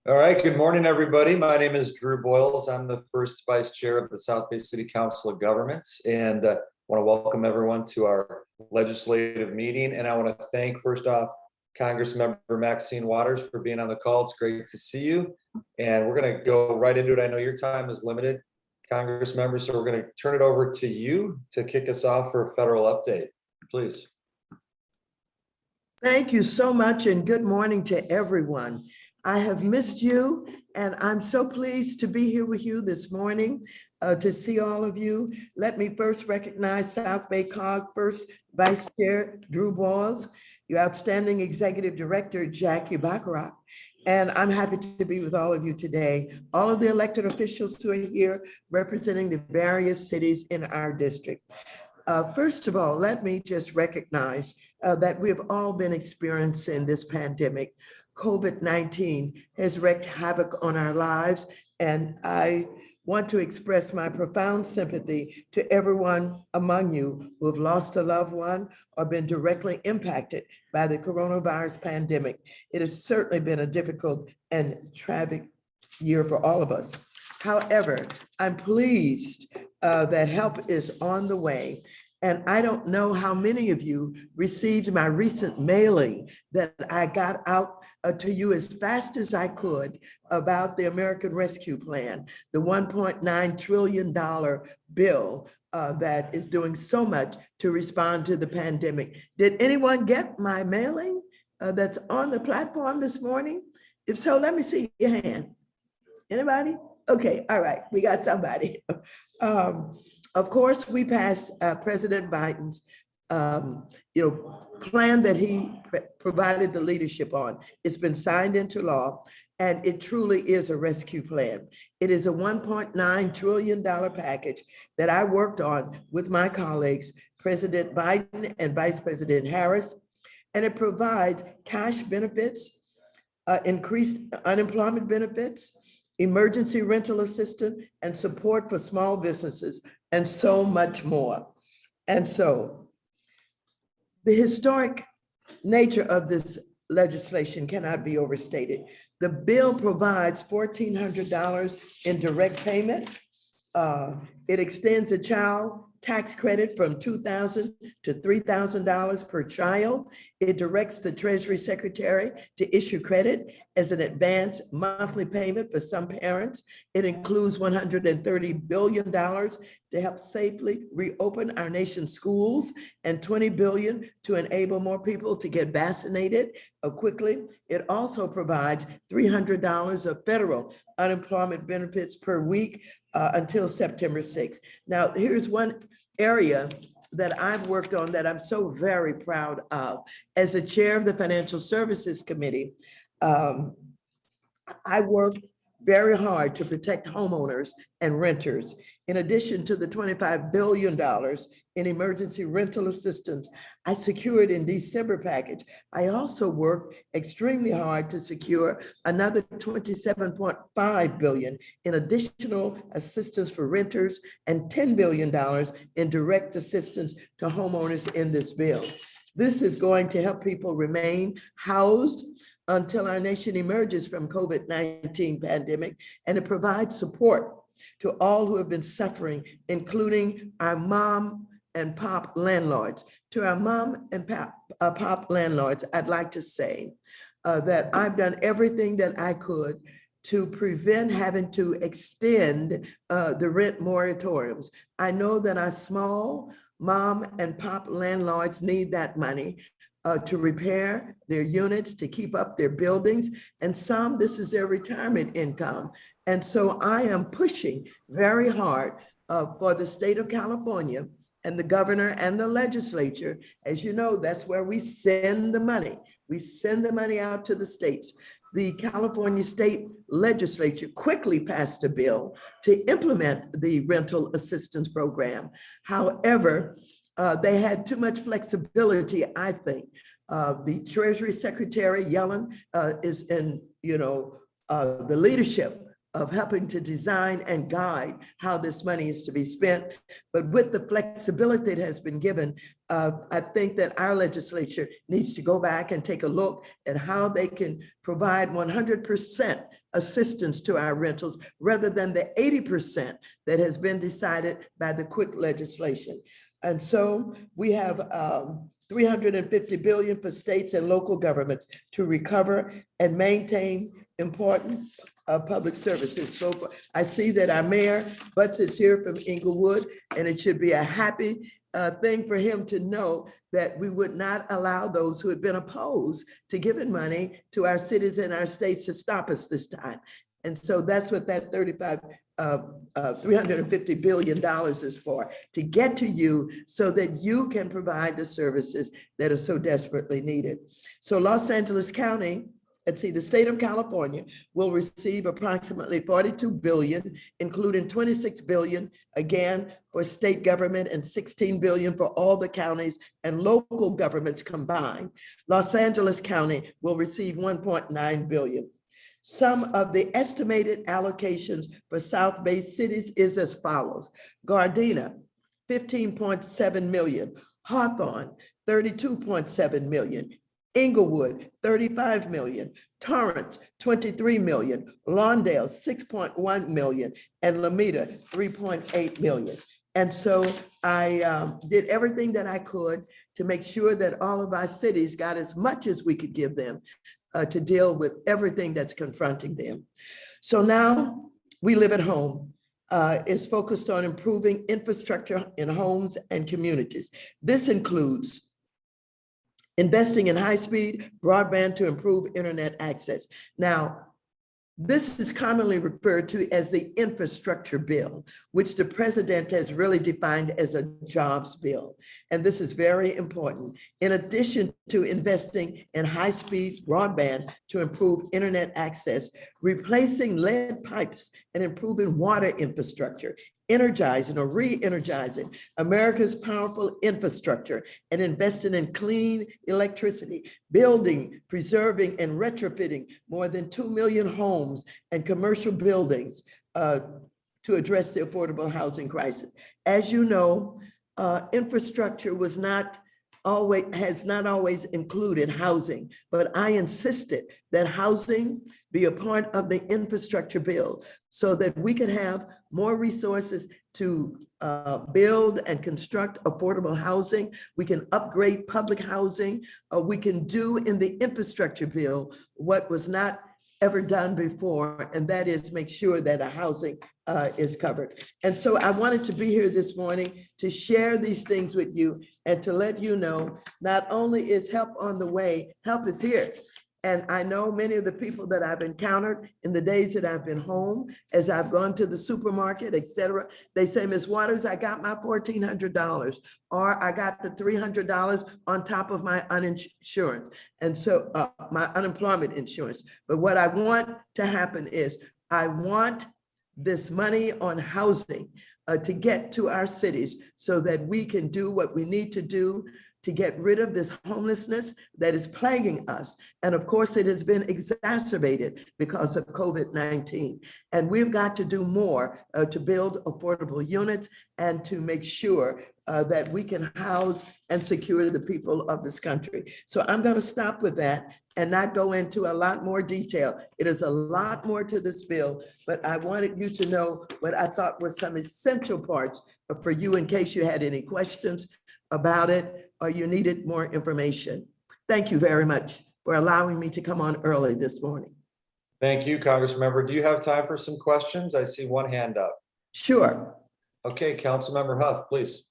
All right, good morning, everybody. My name is Drew Boyles. I'm the first vice chair of the South Bay City Council of Governments, and want to welcome everyone to our legislative meeting. And I want to thank, first off, Congressmember Maxine Waters for being on the call. It's great to see you. And we're going to go right into it. I know your time is limited, Congress member, so we're going to turn it over to you to kick us off for a federal update, please. Thank you so much, and good morning to everyone. I have missed you, and I'm so pleased to be here with you this morning to see all of you. Let me first recognize South Bay COG First Vice Chair Drew Boyles, your outstanding Executive Director Jackie Bacharach, and I'm happy to be with all of you today. All of the elected officials who are here representing the various cities in our district. First of all, let me just recognize that we've all been experiencing this pandemic. COVID-19 has wreaked havoc on our lives, and I want to express my profound sympathy to everyone among you who have lost a loved one or been directly impacted by the coronavirus pandemic. It has certainly been a difficult and tragic year for all of us. However, I'm pleased that help is on the way. And I don't know how many of you received my recent mailing that I got out to you as fast as I could about the American Rescue Plan, the $1.9 trillion bill that is doing so much to respond to the pandemic. Did anyone get my mailing that's on the platform this morning? If so, let me see your hand. Anybody? Okay, all right, we got somebody. Of course, we passed President Biden's plan that he provided the leadership on. It's been signed into law, and it truly is a rescue plan. It is a $1.9 trillion package that I worked on with my colleagues, President Biden and Vice President Harris, and it provides cash benefits, increased unemployment benefits, emergency rental assistance, and support for small businesses, and so much more. And so the historic nature of this legislation cannot be overstated. The bill provides $1,400 in direct payment. It extends a child tax credit from $2,000 to $3,000 per child. It directs the Treasury Secretary to issue credit as an advance monthly payment for some parents. It includes $130 billion to help safely reopen our nation's schools and $20 billion to enable more people to get vaccinated quickly. It also provides $300 of federal unemployment benefits per week until September 6th. Now, here's one area that I've worked on that I'm so very proud of. As the chair of the Financial Services Committee, I worked very hard to protect homeowners and renters. In addition to the $25 billion in emergency rental assistance I secured in December package, I also worked extremely hard to secure another $27.5 billion in additional assistance for renters and $10 billion in direct assistance to homeowners in this bill. This is going to help people remain housed until our nation emerges from COVID-19 pandemic, and it provides support to all who have been suffering, including our mom and pop landlords. To our mom and pop landlords, I'd like to say that I've done everything that I could to prevent having to extend the rent moratoriums. I know that our small mom and pop landlords need that money to repair their units, to keep up their buildings, and some, this is their retirement income. And so I am pushing very hard for the state of California and the governor and the legislature. As you know, that's where we send the money. We send the money out to the states. The California State Legislature quickly passed a bill to implement the rental assistance program. However, they had too much flexibility, I think. The Treasury Secretary Yellen is in, the leadership of helping to design and guide how this money is to be spent. But with the flexibility that has been given, I think that our legislature needs to go back and take a look at how they can provide 100% assistance to our rentals rather than the 80% that has been decided by the quick legislation. And so we have 350 billion for states and local governments to recover and maintain important public services. So I see that our mayor Butts is here from Inglewood, and it should be a happy thing for him to know that we would not allow those who had been opposed to giving money to our cities and our states to stop us this time. And so that's what that $350 billion is for, to get to you so that you can provide the services that are so desperately needed. So Los Angeles County, let's see, the state of California will receive approximately 42 billion, including 26 billion, again, for state government and 16 billion for all the counties and local governments combined. Los Angeles County will receive 1.9 billion. Some of the estimated allocations for South-based cities is as follows. Gardena, 15.7 million. Hawthorne, 32.7 million. Inglewood, 35 million. Torrance, 23 million. Lawndale, 6.1 million. And Lameda, 3.8 million. And so I did everything that I could to make sure that all of our cities got as much as we could give them to deal with everything that's confronting them. So now We Live at Home is focused on improving infrastructure in homes and communities. This includes investing in high-speed broadband to improve internet access. Now, this is commonly referred to as the infrastructure bill, which the president has really defined as a jobs bill. And this is very important. In addition to investing in high-speed broadband to improve internet access, replacing lead pipes and improving water infrastructure, energizing or re-energizing America's powerful infrastructure and investing in clean electricity, building, preserving, and retrofitting more than 2 million homes and commercial buildings to address the affordable housing crisis. As you know, infrastructure has not always included housing, but I insisted that housing be a part of the infrastructure bill so that we can have more resources to build and construct affordable housing. We can upgrade public housing. We can do in the infrastructure bill what was not ever done before, and that is make sure that a housing is covered. And so I wanted to be here this morning to share these things with you and to let you know, not only is help on the way, help is here. And I know many of the people that I've encountered in the days that I've been home, as I've gone to the supermarket, et cetera, they say, Ms. Waters, I got my $1,400, or I got the $300 on top of my uninsurance. And so my unemployment insurance. But what I want to happen is I want this money on housing to get to our cities so that we can do what we need to do to get rid of this homelessness that is plaguing us. And of course, it has been exacerbated because of COVID-19. And we've got to do more to build affordable units and to make sure that we can house and secure the people of this country. So I'm going to stop with that and not go into a lot more detail. It is a lot more to this bill, but I wanted you to know what I thought were some essential parts for you in case you had any questions about it or you needed more information. Thank you very much for allowing me to come on early this morning. Thank you, Congressmember. Do you have time for some questions? I see one hand up. Sure. Okay, Councilmember Huff, please.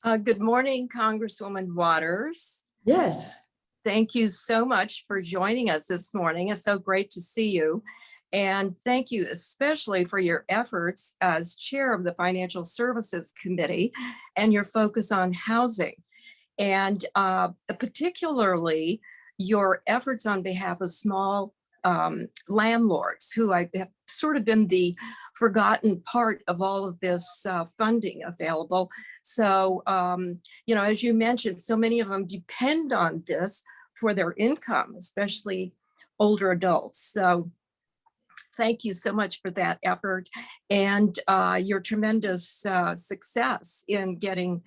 Good morning, Congresswoman Waters. Yes. Thank you so much for joining us this morning. It's so great to see you. And thank you especially for your efforts as chair of the Financial Services Committee and your focus on housing. And particularly your efforts on behalf of small landlords who have sort of been the forgotten part of all of this funding available. So, you know, as you mentioned, so many of them depend on this for their income, especially older adults. So Thank you so much for that effort and your tremendous success in getting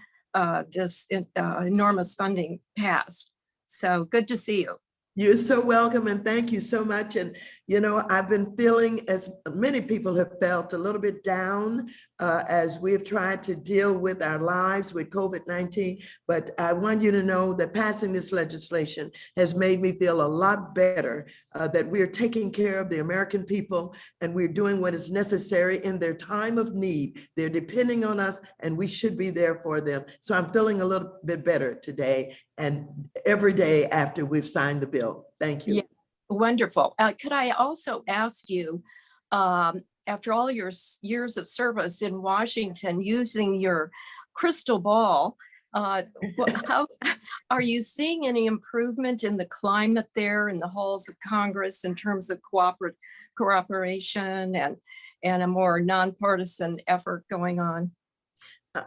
this enormous funding passed. So good to see you. You're so welcome and thank you so much. And, you know, I've been feeling, as many people have felt, a little bit down as we've tried to deal with our lives with COVID-19. But I want you to know that passing this legislation has made me feel a lot better, that we're taking care of the American people and we're doing what is necessary in their time of need. They're depending on us and we should be there for them. So I'm feeling a little bit better today and every day after we've signed the bill. Thank you. Yeah, wonderful. Could I also ask you, after all your years of service in Washington, using your crystal ball, how are you seeing any improvement in the climate there in the halls of Congress in terms of cooperation and a more nonpartisan effort going on?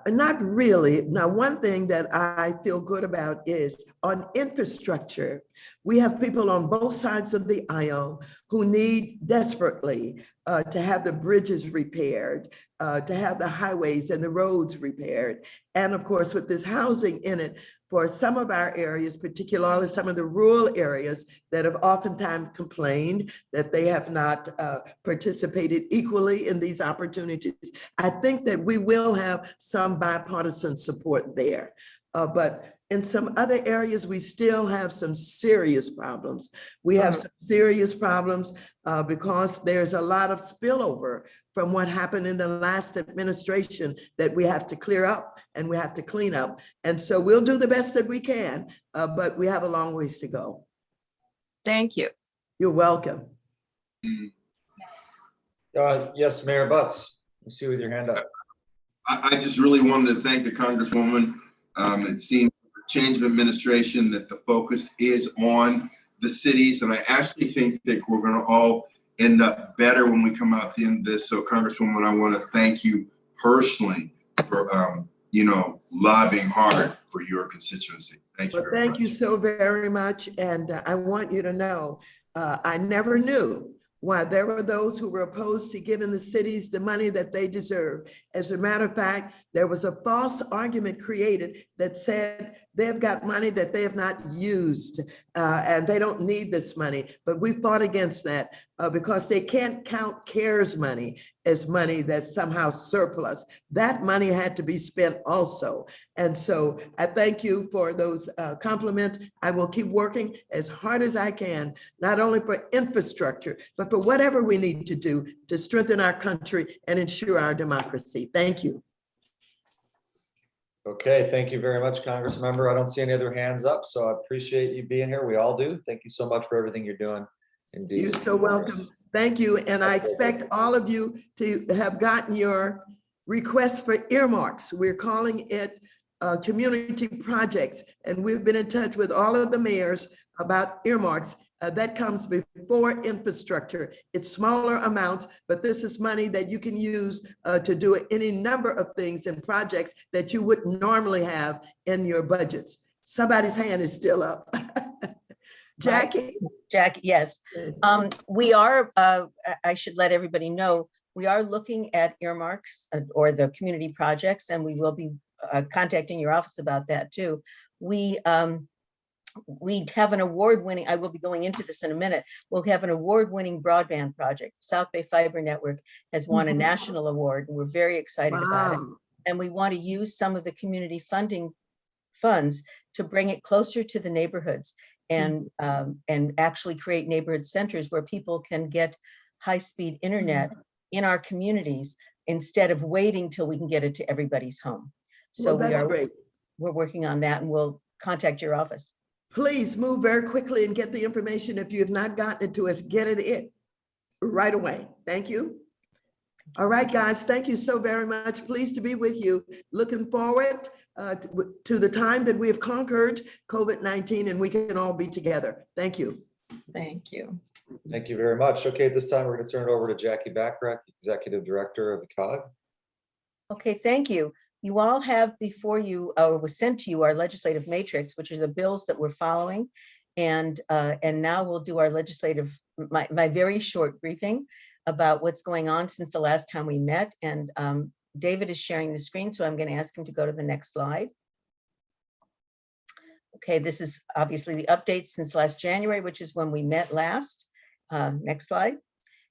Not really. Now, one thing that I feel good about is on infrastructure. We have people on both sides of the aisle who need desperately to have the bridges repaired, to have the highways and the roads repaired. And of course, with this housing in it, for some of our areas, particularly some of the rural areas that have oftentimes complained that they have not participated equally in these opportunities, I think that we will have some bipartisan support there. But in some other areas, we still have some serious problems. We have some serious problems because there's a lot of spillover from what happened in the last administration that we have to clear up and we have to clean up. And so we'll do the best that we can, but we have a long ways to go. Thank you. You're welcome. Yes, Mayor Butts, I see you with your hand up. I just really wanted to thank the Congresswoman. It seems change of administration that the focus is on the cities, and I actually think that we're going to all end up better when we come out the end of this. So, Congresswoman, I want to thank you personally for lobbying hard for your constituency. Thank you. Well, thank you so very much, and I want you to know I never knew why there were those who were opposed to giving the cities the money that they deserve. As a matter of fact, there was a false argument created that said they've got money that they have not used and they don't need this money. But we fought against that because they can't count CARES money as money that's somehow surplus. That money had to be spent also. And so I thank you for those compliments. I will keep working as hard as I can, not only for infrastructure, but for whatever we need to do to strengthen our country and ensure our democracy. Thank you. Okay, thank you very much, Congressmember. I don't see any other hands up, so I appreciate you being here. We all do. Thank you so much for everything you're doing. Indeed. You're so welcome. Thank you. And I expect all of you to have gotten your request for earmarks. We're calling it community projects. And we've been in touch with all of the mayors about earmarks. That comes before infrastructure. It's smaller amounts, but this is money that you can use to do any number of things and projects that you wouldn't normally have in your budgets. Somebody's hand is still up. Jackie? Jackie, yes. We are, I should let everybody know, we are looking at earmarks or the community projects, and we will be contacting your office about that too. We have an award-winning, I will be going into this in a minute, we'll have an award-winning broadband project. South Bay Fiber Network has won a national award, and we're very excited about it. And we want to use some of the community funding funds to bring it closer to the neighborhoods and actually create neighborhood centers where people can get high-speed internet in our communities instead of waiting till we can get it to everybody's home. So we're working on that, and we'll contact your office. Please move very quickly and get the information. If you have not gotten it to us, get it in right away. Thank you. All right, guys, thank you so very much. Pleased to be with you. Looking forward to the time that we have conquered COVID-19 and we can all be together. Thank you. Thank you. Thank you very much. Okay, at this time, we're going to turn it over to Jackie Bachrach, Executive Director of the COG. Okay, thank you. You all have before you, or was sent to you, our legislative matrix, which are the bills that we're following. And now we'll do our legislative, my very short briefing about what's going on since the last time we met. And David is sharing the screen, so I'm going to ask him to go to the next slide. Okay, this is obviously the update since last January, which is when we met last. Next slide.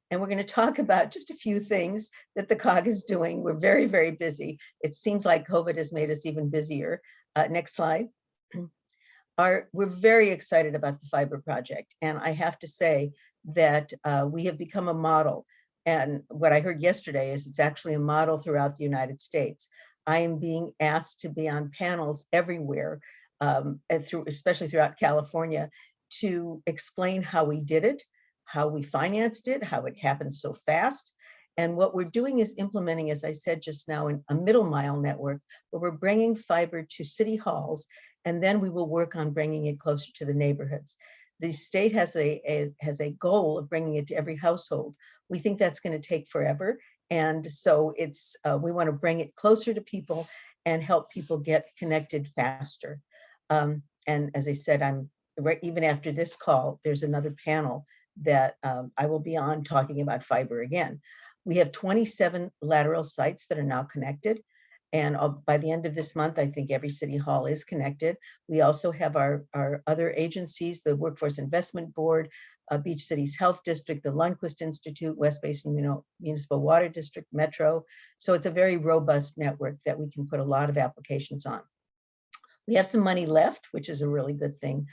And we're going to talk about just a few things that the COG is doing. We're very, very busy. It seems like COVID has made us even busier. Next slide. We're very excited about the fiber project. And I have to say that we have become a model. And what I heard yesterday is it's actually a model throughout the United States. I am being asked to be on panels everywhere, especially throughout California, to explain how we did it, how we financed it, how it happened so fast. And what we're doing is implementing, as I said just now, a middle mile network where we're bringing fiber to city halls, and then we will work on bringing it closer to the neighborhoods. The state has a goal of bringing it to every household. We think that's going to take forever. And so we want to bring it closer to people and help people get connected faster. And as I said, even after this call, there's another panel that I will be on talking about fiber again. We have 27 lateral sites that are now connected. And by the end of this month, I think every city hall is connected. We also have our other agencies, the Workforce Investment Board, Beach Cities Health District, the Lundquist Institute, West Basin Municipal Water District, Metro. So it's a very robust network that we can put a lot of applications on. We have some money left, which is a really good thing.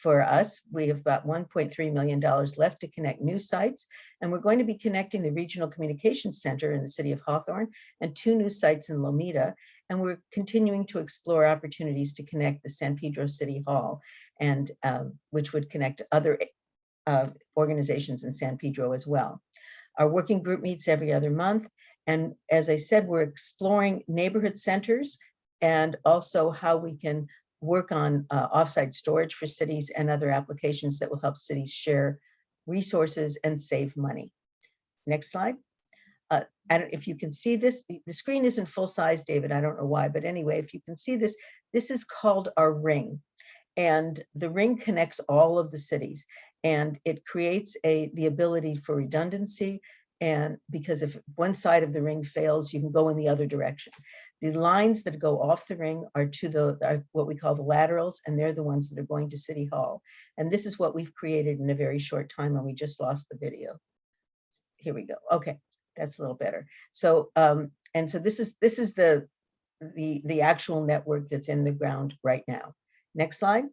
For us, we have about $1.3 million left to connect new sites, and we're going to be connecting the Regional Communications Center in the city of Hawthorne and 2 new sites in Lomita, and we're continuing to explore opportunities to connect the San Pedro City Hall, and which would connect other organizations in San Pedro as well. Our working group meets every other month, and as I said, we're exploring neighborhood centers and also how we can work on offsite storage for cities and other applications that will help cities share resources and save money. Next slide. If you can see this, the screen isn't full size, David, I don't know why, but anyway, if you can see this, this is called our ring. And the ring connects all of the cities, and it creates the ability for redundancy. And because if one side of the ring fails, you can go in the other direction. The lines that go off the ring are what we call the laterals, and they're the ones that are going to City Hall. And this is what we've created in a very short time, and we just lost the video. Here we go. Okay, that's a little better. So, and so this is the actual network that's in the ground right now. Next slide.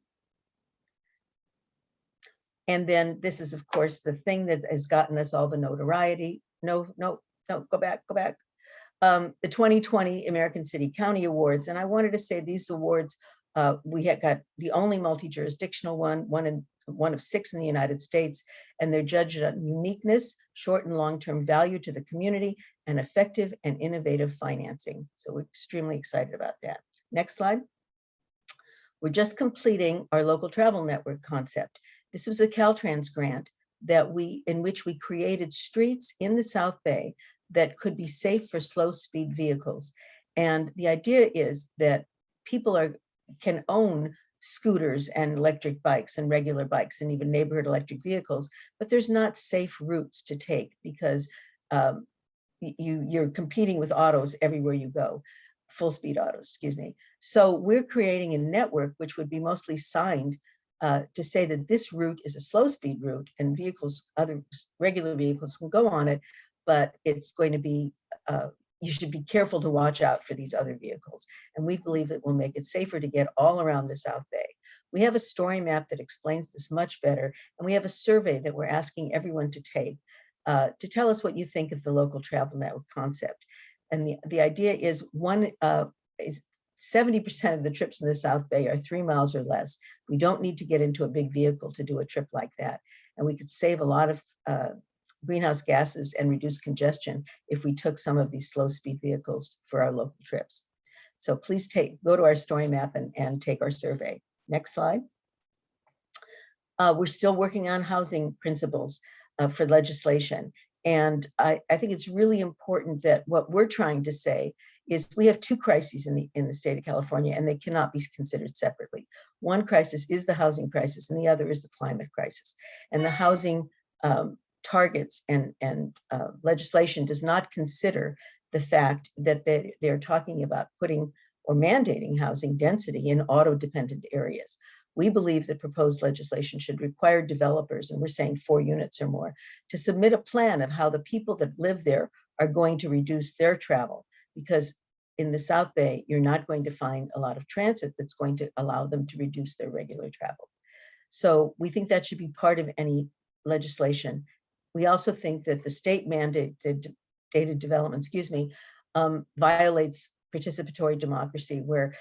And then this is, of course, the thing that has gotten us all the notoriety. No, go back. The 2020 American City County Awards. And I wanted to say these awards, we had got the only multi-jurisdictional one of 6 in the United States, and they're judged on uniqueness, short and long-term value to the community, and effective and innovative financing. So we're extremely excited about that. Next slide. We're just completing our local travel network concept. This was a Caltrans grant in which we created streets in the South Bay that could be safe for slow speed vehicles. And the idea is that people can own scooters and electric bikes and regular bikes and even neighborhood electric vehicles, but there's not safe routes to take because you're competing with autos everywhere you go, full speed autos, excuse me. So we're creating a network which would be mostly signed to say that this route is a slow speed route and vehicles, other regular vehicles can go on it, but it's going to be, you should be careful to watch out for these other vehicles. And we believe it will make it safer to get all around the South Bay. We have a story map that explains this much better. And we have a survey that we're asking everyone to take to tell us what you think of the local travel network concept. And the idea is 70% of the trips in the South Bay are 3 miles or less. We don't need to get into a big vehicle to do a trip like that. And we could save a lot of greenhouse gases and reduce congestion if we took some of these slow speed vehicles for our local trips. So please go to our story map and take our survey. Next slide. We're still working on housing principles for legislation. And I think it's really important that what we're trying to say is we have two crises in the state of California, and they cannot be considered separately. One crisis is the housing crisis, and the other is the climate crisis. And the housing targets and legislation does not consider the fact that they're talking about putting or mandating housing density in auto-dependent areas. We believe that proposed legislation should require developers, and we're saying 4 units or more, to submit a plan of how the people that live there are going to reduce their travel. Because in the South Bay, you're not going to find a lot of transit that's going to allow them to reduce their regular travel. So we think that should be part of any legislation. We also think that the state mandated data development, violates participatory democracy, where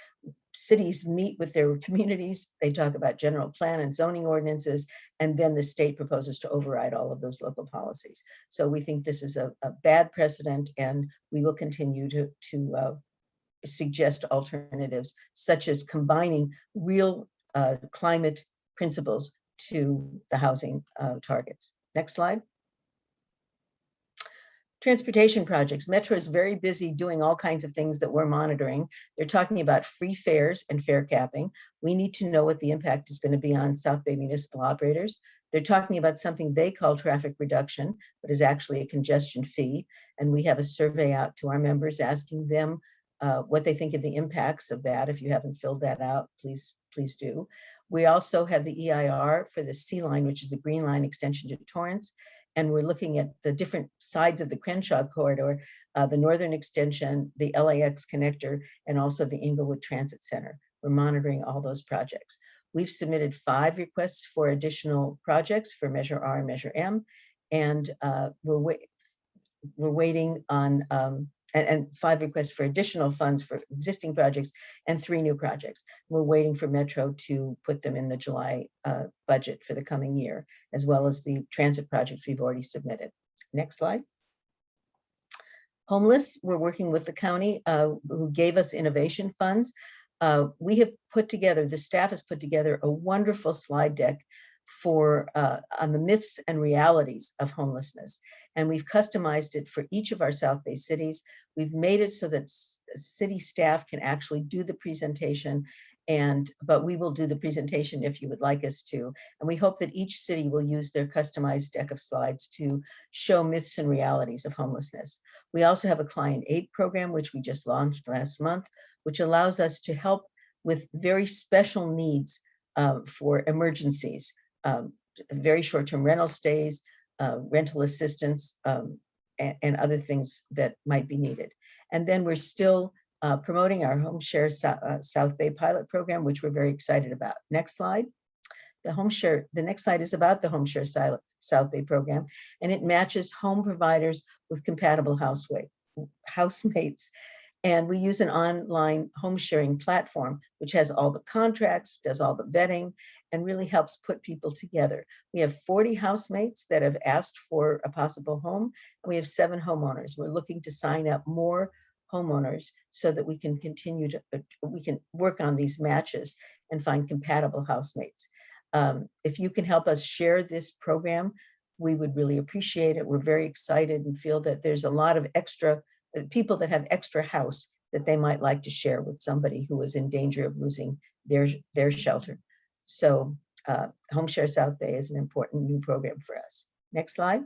cities meet with their communities, they talk about general plan and zoning ordinances, and then the state proposes to override all of those local policies. So we think this is a bad precedent, and we will continue to suggest alternatives, such as combining real climate principles to the housing targets. Next slide. Transportation projects. Metro is very busy doing all kinds of things that we're monitoring. They're talking about free fares and fare capping. We need to know what the impact is going to be on South Bay municipal operators. They're talking about something they call traffic reduction, but is actually a congestion fee. And we have a survey out to our members asking them what they think of the impacts of that. If you haven't filled that out, please do. We also have the EIR for the C line, which is the Green Line extension to Torrance. And we're looking at the different sides of the Crenshaw corridor, the northern extension, the LAX connector, and also the Inglewood Transit Center. We're monitoring all those projects. We've submitted 5 requests for additional projects for Measure R and Measure M, and we're waiting on, and 5 requests for additional funds for existing projects and 3 new projects. We're waiting for Metro to put them in the July budget for the coming year, as well as the transit projects we've already submitted. Next slide. Homeless, we're working with the county who gave us innovation funds. We have put together, the staff has put together a wonderful slide deck for on the myths and realities of homelessness. And we've customized it for each of our South Bay cities. We've made it so that city staff can actually do the presentation, but we will do the presentation if you would like us to. And we hope that each city will use their customized deck of slides to show myths and realities of homelessness. We also have a client aid program, which we just launched last month, which allows us to help with very special needs for emergencies. Very short-term rental stays, rental assistance, and other things that might be needed. And then we're still promoting our Home Share South Bay pilot program, which we're very excited about. Next slide. The next slide is about the Home Share South Bay program, and it matches home providers with compatible housemates. And we use an online home sharing platform, which has all the contracts, does all the vetting, and really helps put people together. We have 40 housemates that have asked for a possible home, and we have 7 homeowners. We're looking to sign up more homeowners so that we can continue to, we can work on these matches and find compatible housemates. If you can help us share this program, we would really appreciate it. We're very excited and feel that there's a lot of extra people that have extra house that they might like to share with somebody who is in danger of losing their shelter. So Home Share South Bay is an important new program for us. Next slide.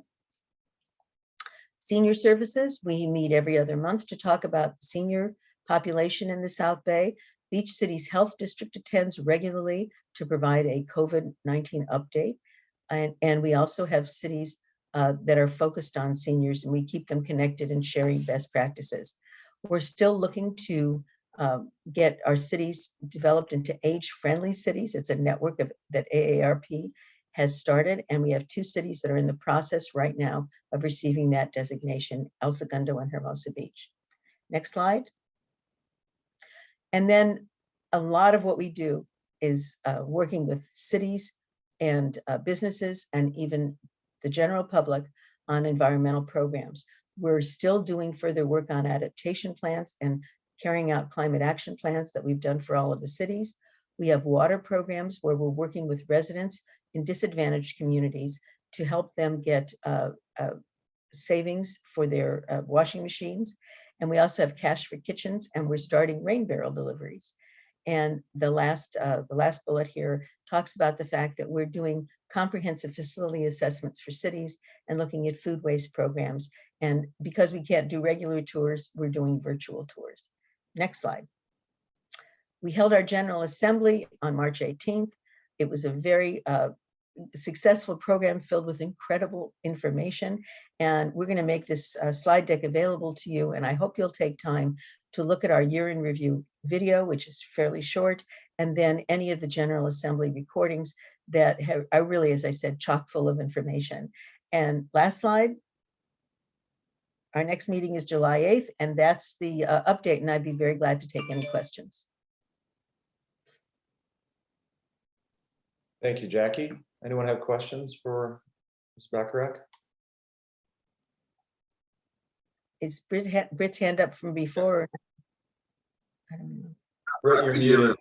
Senior services, we meet every other month to talk about the senior population in the South Bay. Beach City's Health District attends regularly to provide a COVID-19 update. And we also have cities that are focused on seniors, and we keep them connected and sharing best practices. We're still looking to get our cities developed into age-friendly cities. It's a network that AARP has started, and we have 2 cities that are in the process right now of receiving that designation, El Segundo and Hermosa Beach. Next slide. And then a lot of what we do is working with cities and businesses and even the general public on environmental programs. We're still doing further work on adaptation plans and carrying out climate action plans that we've done for all of the cities. We have water programs where we're working with residents in disadvantaged communities to help them get savings for their washing machines. And we also have cash for kitchens, and we're starting rain barrel deliveries. And the last bullet here talks about the fact that we're doing comprehensive facility assessments for cities and looking at food waste programs. And because we can't do regular tours, we're doing virtual tours. Next slide. We held our General Assembly on March 18th. It was a very successful program filled with incredible information. And we're going to make this slide deck available to you. And I hope you'll take time to look at our year in review video, which is fairly short, and then any of the General Assembly recordings that are really, as I said, chock full of information. And last slide. Our next meeting is July 8th, and that's the update, and I'd be very glad to take any questions. Thank you, Jackie. Anyone have questions for Ms. Bacharach? Is Britt's hand up from before? I don't know. Britt, you're muted.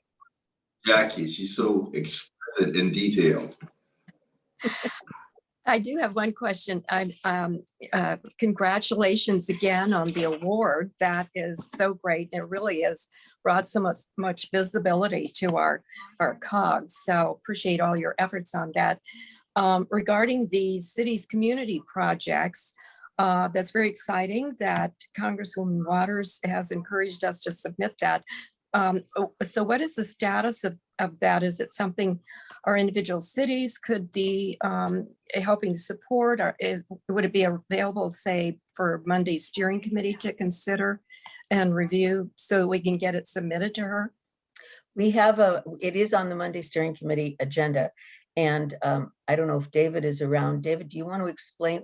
Jackie, she's so explicit and detailed. I do have one question. Congratulations again on the award. That is so great. It really has brought so much visibility to our COGs. So appreciate all your efforts on that. Regarding the city's community projects, that's very exciting that Congresswoman Waters has encouraged us to submit that. So what is the status of that? Is it something our individual cities could be helping support, or would it be available, say, for Monday's steering committee to consider and review so we can get it submitted to her? We have it is on the Monday steering committee agenda. And I don't know if David is around. David, do you want to explain?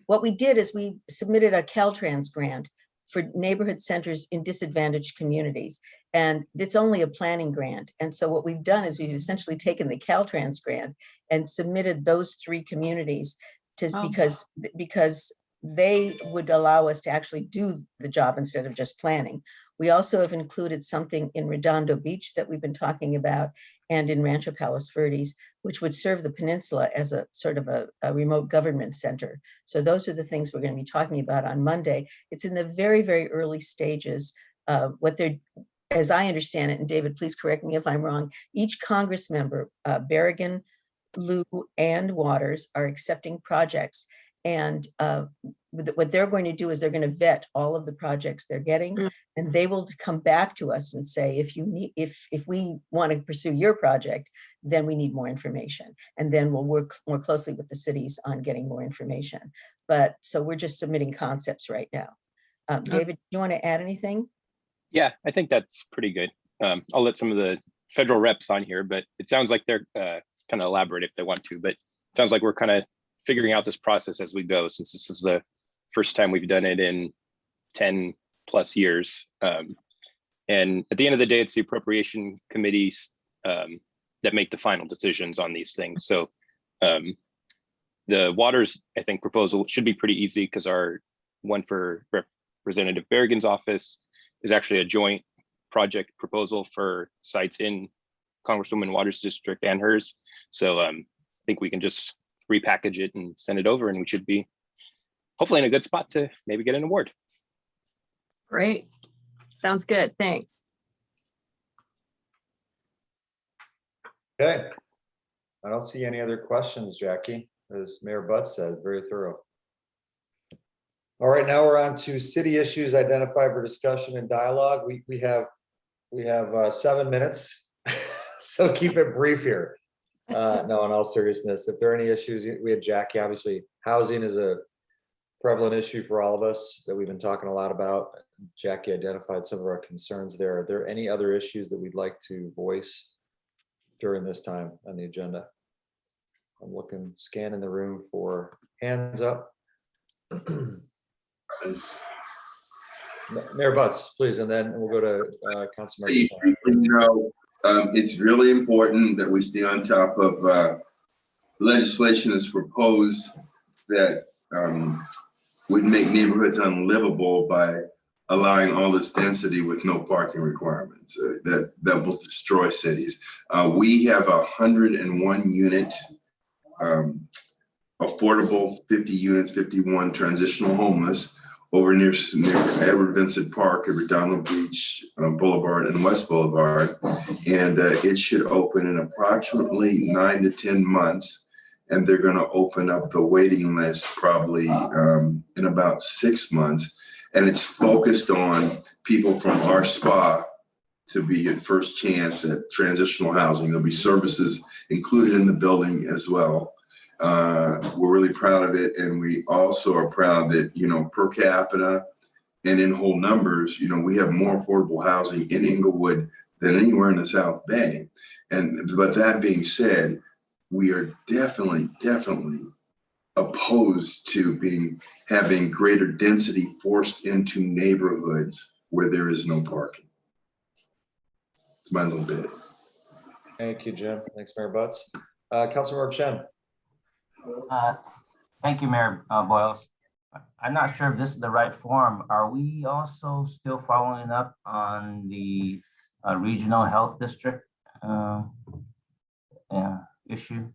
What we did is we submitted a Caltrans grant for neighborhood centers in disadvantaged communities. And it's only a planning grant. And so what we've done is we've essentially taken the Caltrans grant and submitted those 3 communities to, because they would allow us to actually do the job instead of just planning. We also have included something in Redondo Beach that we've been talking about, and in Rancho Palos Verdes, which would serve the peninsula as a sort of a remote government center. So those are the things we're going to be talking about on Monday. It's in the very, very early stages. What they're, as I understand it, and David, please correct me if I'm wrong, each Congress member, Berrigan, Liu, and Waters, are accepting projects. And what they're going to do is they're going to vet all of the projects they're getting, and they will come back to us and say, if we want to pursue your project, then we need more information. And then we'll work more closely with the cities on getting more information. But so we're just submitting concepts right now. David, do you want to add anything? Yeah, I think that's pretty good. I'll let some of the federal reps on here, but it sounds like they're kind of elaborate if they want to, but it sounds like we're kind of figuring out this process as we go, since this is the first time we've done it in 10 plus years. And at the end of the day, it's the appropriation committees that make the final decisions on these things. So the Waters, I think, proposal should be pretty easy, because our one for Representative Berrigan's office is actually a joint project proposal for sites in Congresswoman Waters' district and hers. So I think we can just repackage it and send it over, and we should be hopefully in a good spot to maybe get an award. Great. Sounds good. Thanks. Okay. I don't see any other questions, Jackie. As Mayor Butt said, very thorough. All right, now we're on to city issues identified for discussion and dialogue. We have 7 minutes, so keep it brief here. No, in all seriousness, if there are any issues, we had Jackie. Obviously, housing is a prevalent issue for all of us that we've been talking a lot about. Jackie identified some of our concerns there. Are there any other issues that we'd like to voice during this time on the agenda? I'm looking, scanning the room for hands up. Mayor Butts, please, and then we'll go to Councilmember. It's really important that we stay on top of legislation that's proposed that would make neighborhoods unlivable by allowing all this density with no parking requirements. That will destroy cities. We have 101 unit affordable, 50 units, 51 transitional homeless. over near Edward Vincent Park at Redondo Beach Boulevard and West Boulevard. And it should open in approximately 9 to 10 months. And they're going to open up the waiting list probably in about 6 months. And it's focused on people from our spa to be at first chance at transitional housing. There'll be services included in the building as well. We're really proud of it. And we also are proud that, you know, per capita and in whole numbers, you know, we have more affordable housing in Inglewood than anywhere in the South Bay. But that being said, we are definitely opposed to having greater density forced into neighborhoods where there is no parking. It's my little bit. Thank you, Jim. Thanks, Mayor Butts. Councilmember Chen. Thank you, Mayor Boyles. I'm not sure if this is the right forum. Are we also still following up on the regional health district issue?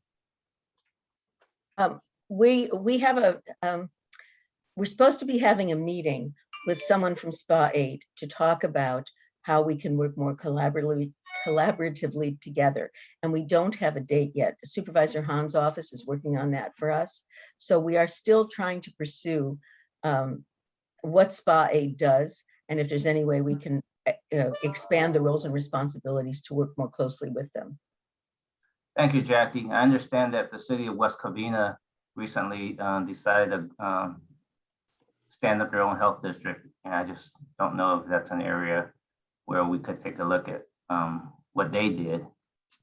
We have we're supposed to be having a meeting with someone from SPA 8 to talk about how we can work more collaboratively together. And we don't have a date yet. Supervisor Hahn's office is working on that for us. So we are still trying to pursue what SPA 8 does, and if there's any way we can expand the roles and responsibilities to work more closely with them. Thank you, Jackie. I understand that the city of West Covina recently decided to stand up their own health district. And I just don't know if that's an area where we could take a look at what they did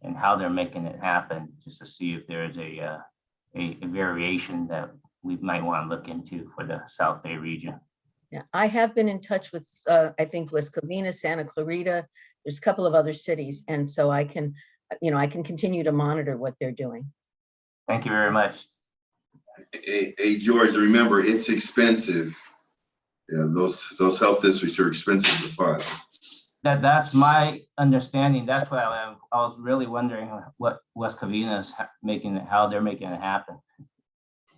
and how they're making it happen, just to see if there's a variation that we might want to look into for the South Bay region. Yeah, I have been in touch with, I think, West Covina, Santa Clarita. There's a couple of other cities. And so I can, I can continue to monitor what they're doing. Thank you very much. Hey, George, remember, it's expensive. Yeah, those health districts are expensive to fund. That's my understanding. That's why I was really wondering what West Covina is how they're making it happen.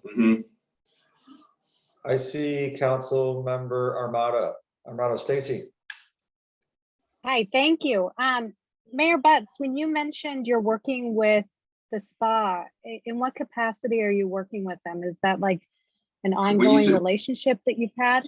Mm-hmm. I see Council Member Armato Stacy. Hi, thank you. Mayor Butts, when you mentioned you're working with the spa, in what capacity are you working with them? Is that like an ongoing relationship that you've had?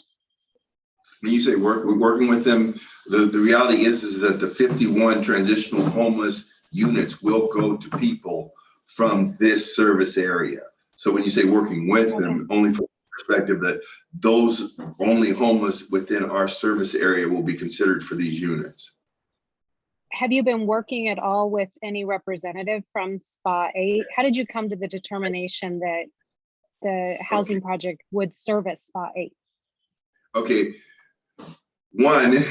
When you say we're working with them, the reality is that the 51 transitional homeless units will go to people from this service area. So when you say working with them, only from the perspective that those only homeless within our service area will be considered for these units. Have you been working at all with any representative from SPA 8? How did you come to the determination that the housing project would service SPA 8? Okay. One,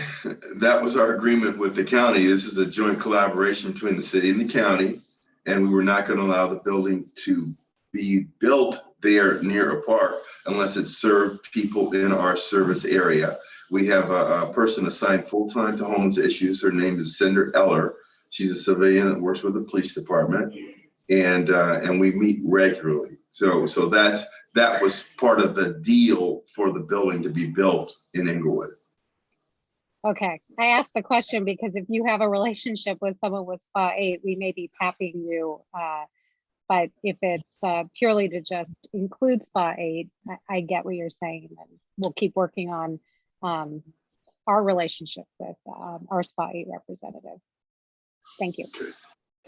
that was our agreement with the county. This is a joint collaboration between the city and the county, and we were not going to allow the building to be built there near a park unless it served people in our service area. We have a person assigned full-time to homeless issues. Her name is Cinder Eller. She's a civilian that works with the police department, and we meet regularly. So that was part of the deal for the building to be built in Inglewood. Okay, I asked the question because if you have a relationship with someone with SPA 8, we may be tapping you. But if it's purely to just include SPA 8, I get what you're saying, and we'll keep working on our relationship with our SPA 8 representative. Thank you.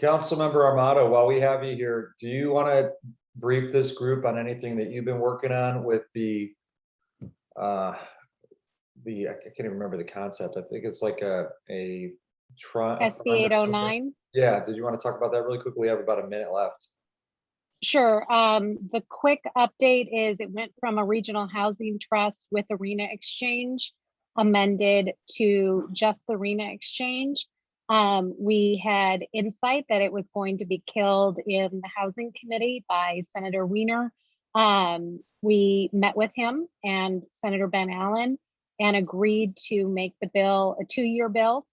Councilmember Armato, while we have you here, do you want to brief this group on anything that you've been working on with the I can't even remember the concept. I think it's like a SB 809. Yeah, did you want to talk about that really quickly? We have about a minute left. Sure. The quick update is it went from a regional housing trust with Arena Exchange amended to just the Arena Exchange. We had insight that it was going to be killed in the housing committee by Senator Wiener. We met with him and Senator Ben Allen and agreed to make the bill a 2-year bill.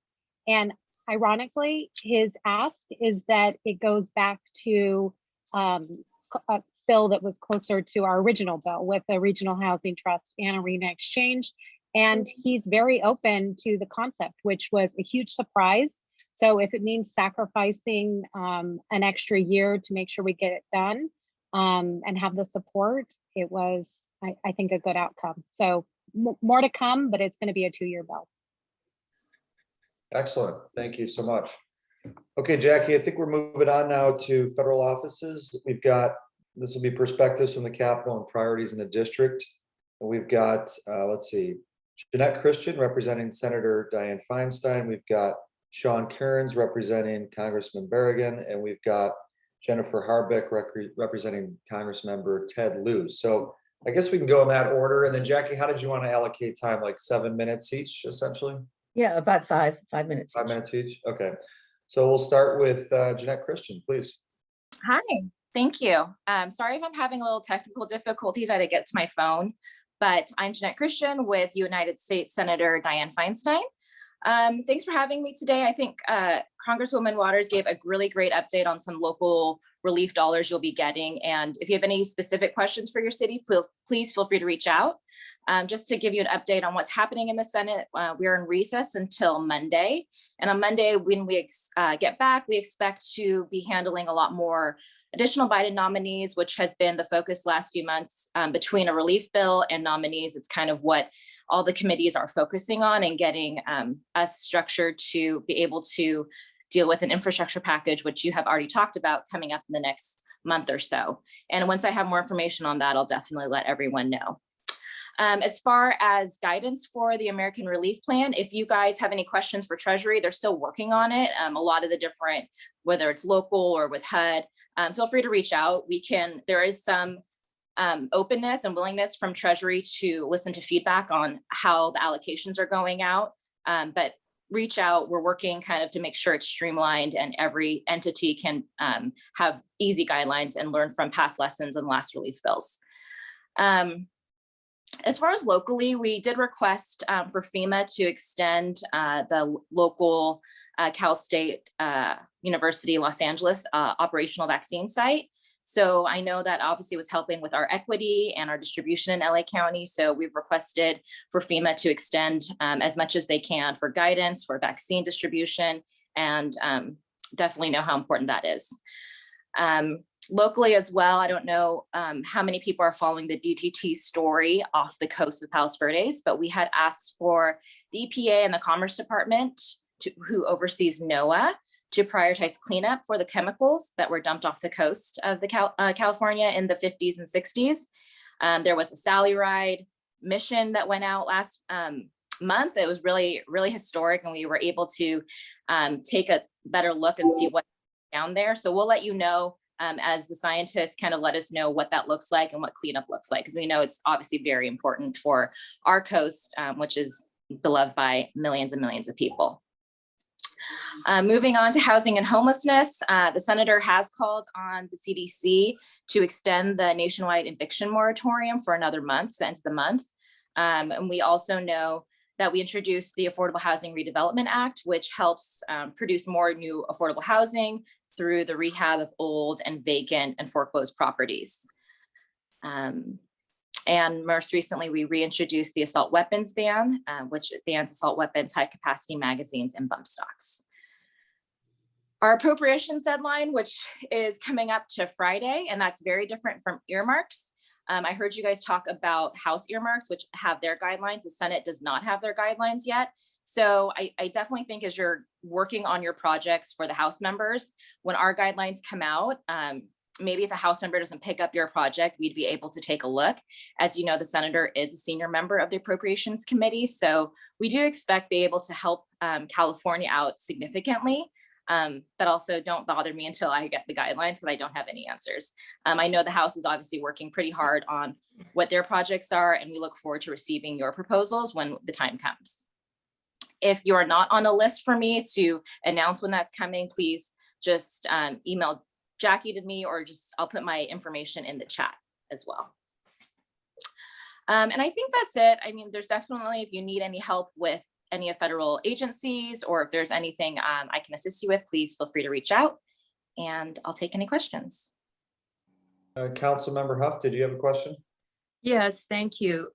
And ironically, his ask is that it goes back to bill that was closer to our original bill with the Regional Housing Trust and Arena Exchange. And he's very open to the concept, which was a huge surprise. So if it means sacrificing an extra year to make sure we get it done and have the support, it was, I think, a good outcome. So more to come, but it's going to be a 2-year bill. Excellent. Thank you so much. Okay, Jackie, I think we're moving on now to federal offices. We've got, this will be perspectives from the Capitol and priorities in the district. And we've got, let's see, Jeanette Christian representing Senator Dianne Feinstein. We've got Sean Kearns representing Congressman Berrigan, and we've got Jennifer Harbeck representing Congressmember Ted Lieu. So I guess we can go in that order. And then Jackie, how did you want to allocate time? Like 7 minutes each, essentially? Yeah, about 5 minutes. 5 each. minutes each. Okay. So we'll start with Jeanette Christian, please. Hi, thank you. Sorry if I'm having a little technical difficulties. I had to get to my phone, but I'm Jeanette Christian with United States Senator Dianne Feinstein. Thanks for having me today. I think Congresswoman Waters gave a really great update on some local relief dollars you'll be getting. And if you have any specific questions for your city, please feel free to reach out. Just to give you an update on what's happening in the Senate, we are in recess until Monday. And on Monday, when we get back, we expect to be handling a lot more additional Biden nominees, which has been the focus last few months between a relief bill and nominees. It's kind of what all the committees are focusing on and getting us structured to be able to deal with an infrastructure package, which you have already talked about coming up in the next month or so. And once I have more information on that, I'll definitely let everyone know. As far as guidance for the American Relief Plan, if you guys have any questions for Treasury, they're still working on it. A lot of the different, whether it's local or with HUD, feel free to reach out. There is some openness and willingness from Treasury to listen to feedback on how the allocations are going out, but reach out. We're working kind of to make sure it's streamlined and every entity can have easy guidelines and learn from past lessons and last relief bills. As far as locally, we did request for FEMA to extend the local Cal State University Los Angeles operational vaccine site. So I know that obviously was helping with our equity and our distribution in LA County. So we've requested for FEMA to extend as much as they can for guidance, for vaccine distribution, and definitely know how important that is. Locally as well, I don't know how many people are following the DTT story off the coast of Palos Verdes, but we had asked for the EPA and the Commerce Department, who oversees NOAA, to prioritize cleanup for the chemicals that were dumped off the coast of the California in the 50s and 60s. There was a Sally Ride mission that went out last month. It was really, really historic, and we were able to take a better look and see what's down there. So we'll let you know as the scientists kind of let us know what that looks like and what cleanup looks like, because we know it's obviously very important for our coast, which is beloved by millions and millions of people. Moving on to housing and homelessness, the senator has called on the CDC to extend the nationwide eviction moratorium for another month, to the end of the month. And we also know that we introduced the Affordable Housing Redevelopment Act, which helps produce more new affordable housing through the rehab of old and vacant and foreclosed properties. And most recently, we reintroduced the assault weapons ban, which bans assault weapons, high capacity magazines, and bump stocks. Our appropriations deadline, which is coming up to Friday, and that's very different from earmarks. I heard you guys talk about House earmarks, which have their guidelines. The Senate does not have their guidelines yet. So I definitely think as you're working on your projects for the House members, when our guidelines come out, maybe if a House member doesn't pick up your project, we'd be able to take a look. As you know, the senator is a senior member of the Appropriations Committee. So we do expect to be able to help California out significantly. But also don't bother me until I get the guidelines, because I don't have any answers. I know the House is obviously working pretty hard on what their projects are, and we look forward to receiving your proposals when the time comes. If you are not on a list for me to announce when that's coming, please just email Jackie to me, or just I'll put my information in the chat as well. And I think that's it. I mean, there's definitely, if you need any help with any of federal agencies, or if there's anything I can assist you with, please feel free to reach out, and I'll take any questions. Councilmember Huff, did you have a question? Yes, thank you.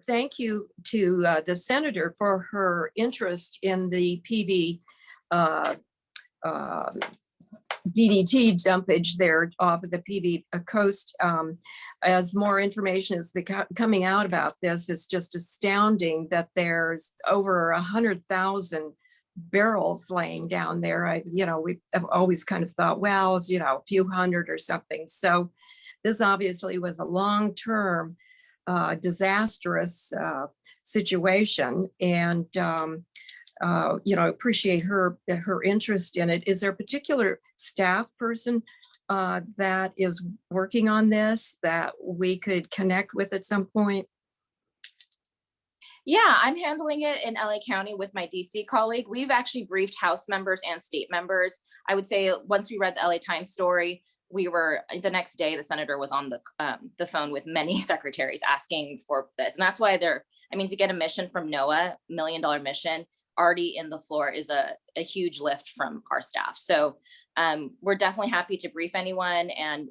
Thank you to the senator for her interest in the PV DDT dumpage there off of the PV coast. As more information is coming out about this, it's just astounding that there's over 100,000 barrels laying down there. We've always kind of thought, well, it's, a few hundred or something. So this obviously was a long-term disastrous situation, and appreciate her interest in it. Is there a particular staff person that is working on this that we could connect with at some point? Yeah, I'm handling it in LA County with my DC colleague. We've actually briefed House members and state members. I would say once we read the LA Times story, the next day, the senator was on the phone with many secretaries asking for this. And that's why to get a mission from NOAA, $1 million mission, already in the floor is a huge lift from our staff. So we're definitely happy to brief anyone. And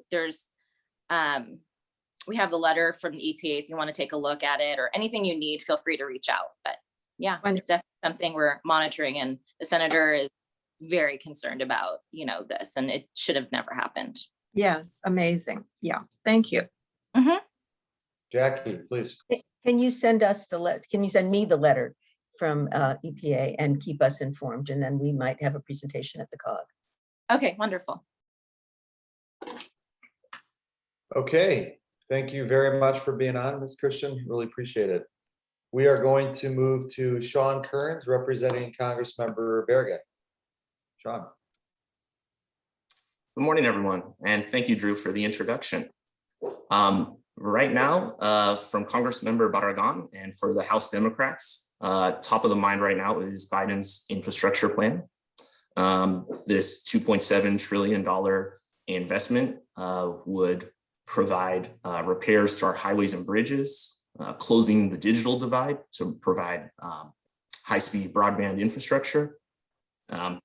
we have the letter from the EPA if you want to take a look at it, or anything you need, feel free to reach out. But yeah, it's definitely something we're monitoring, and the senator is very concerned about, this, and it should have never happened. Yes, amazing. Yeah, thank you. Mm-hmm. Jackie, please. Can you send us can you send me the letter from EPA and keep us informed, and then we might have a presentation at the COG. Okay, wonderful. Okay, thank you very much for being on, Ms. Christian. Really appreciate it. We are going to move to Sean Kearns, representing Congressmember Bergen. Sean. Good morning, everyone, and thank you, Drew, for the introduction. Right now, from Congressmember Barragan and for the House Democrats, top of the mind right now is Biden's infrastructure plan. This $2.7 trillion investment would provide repairs to our highways and bridges, closing the digital divide to provide high-speed broadband infrastructure,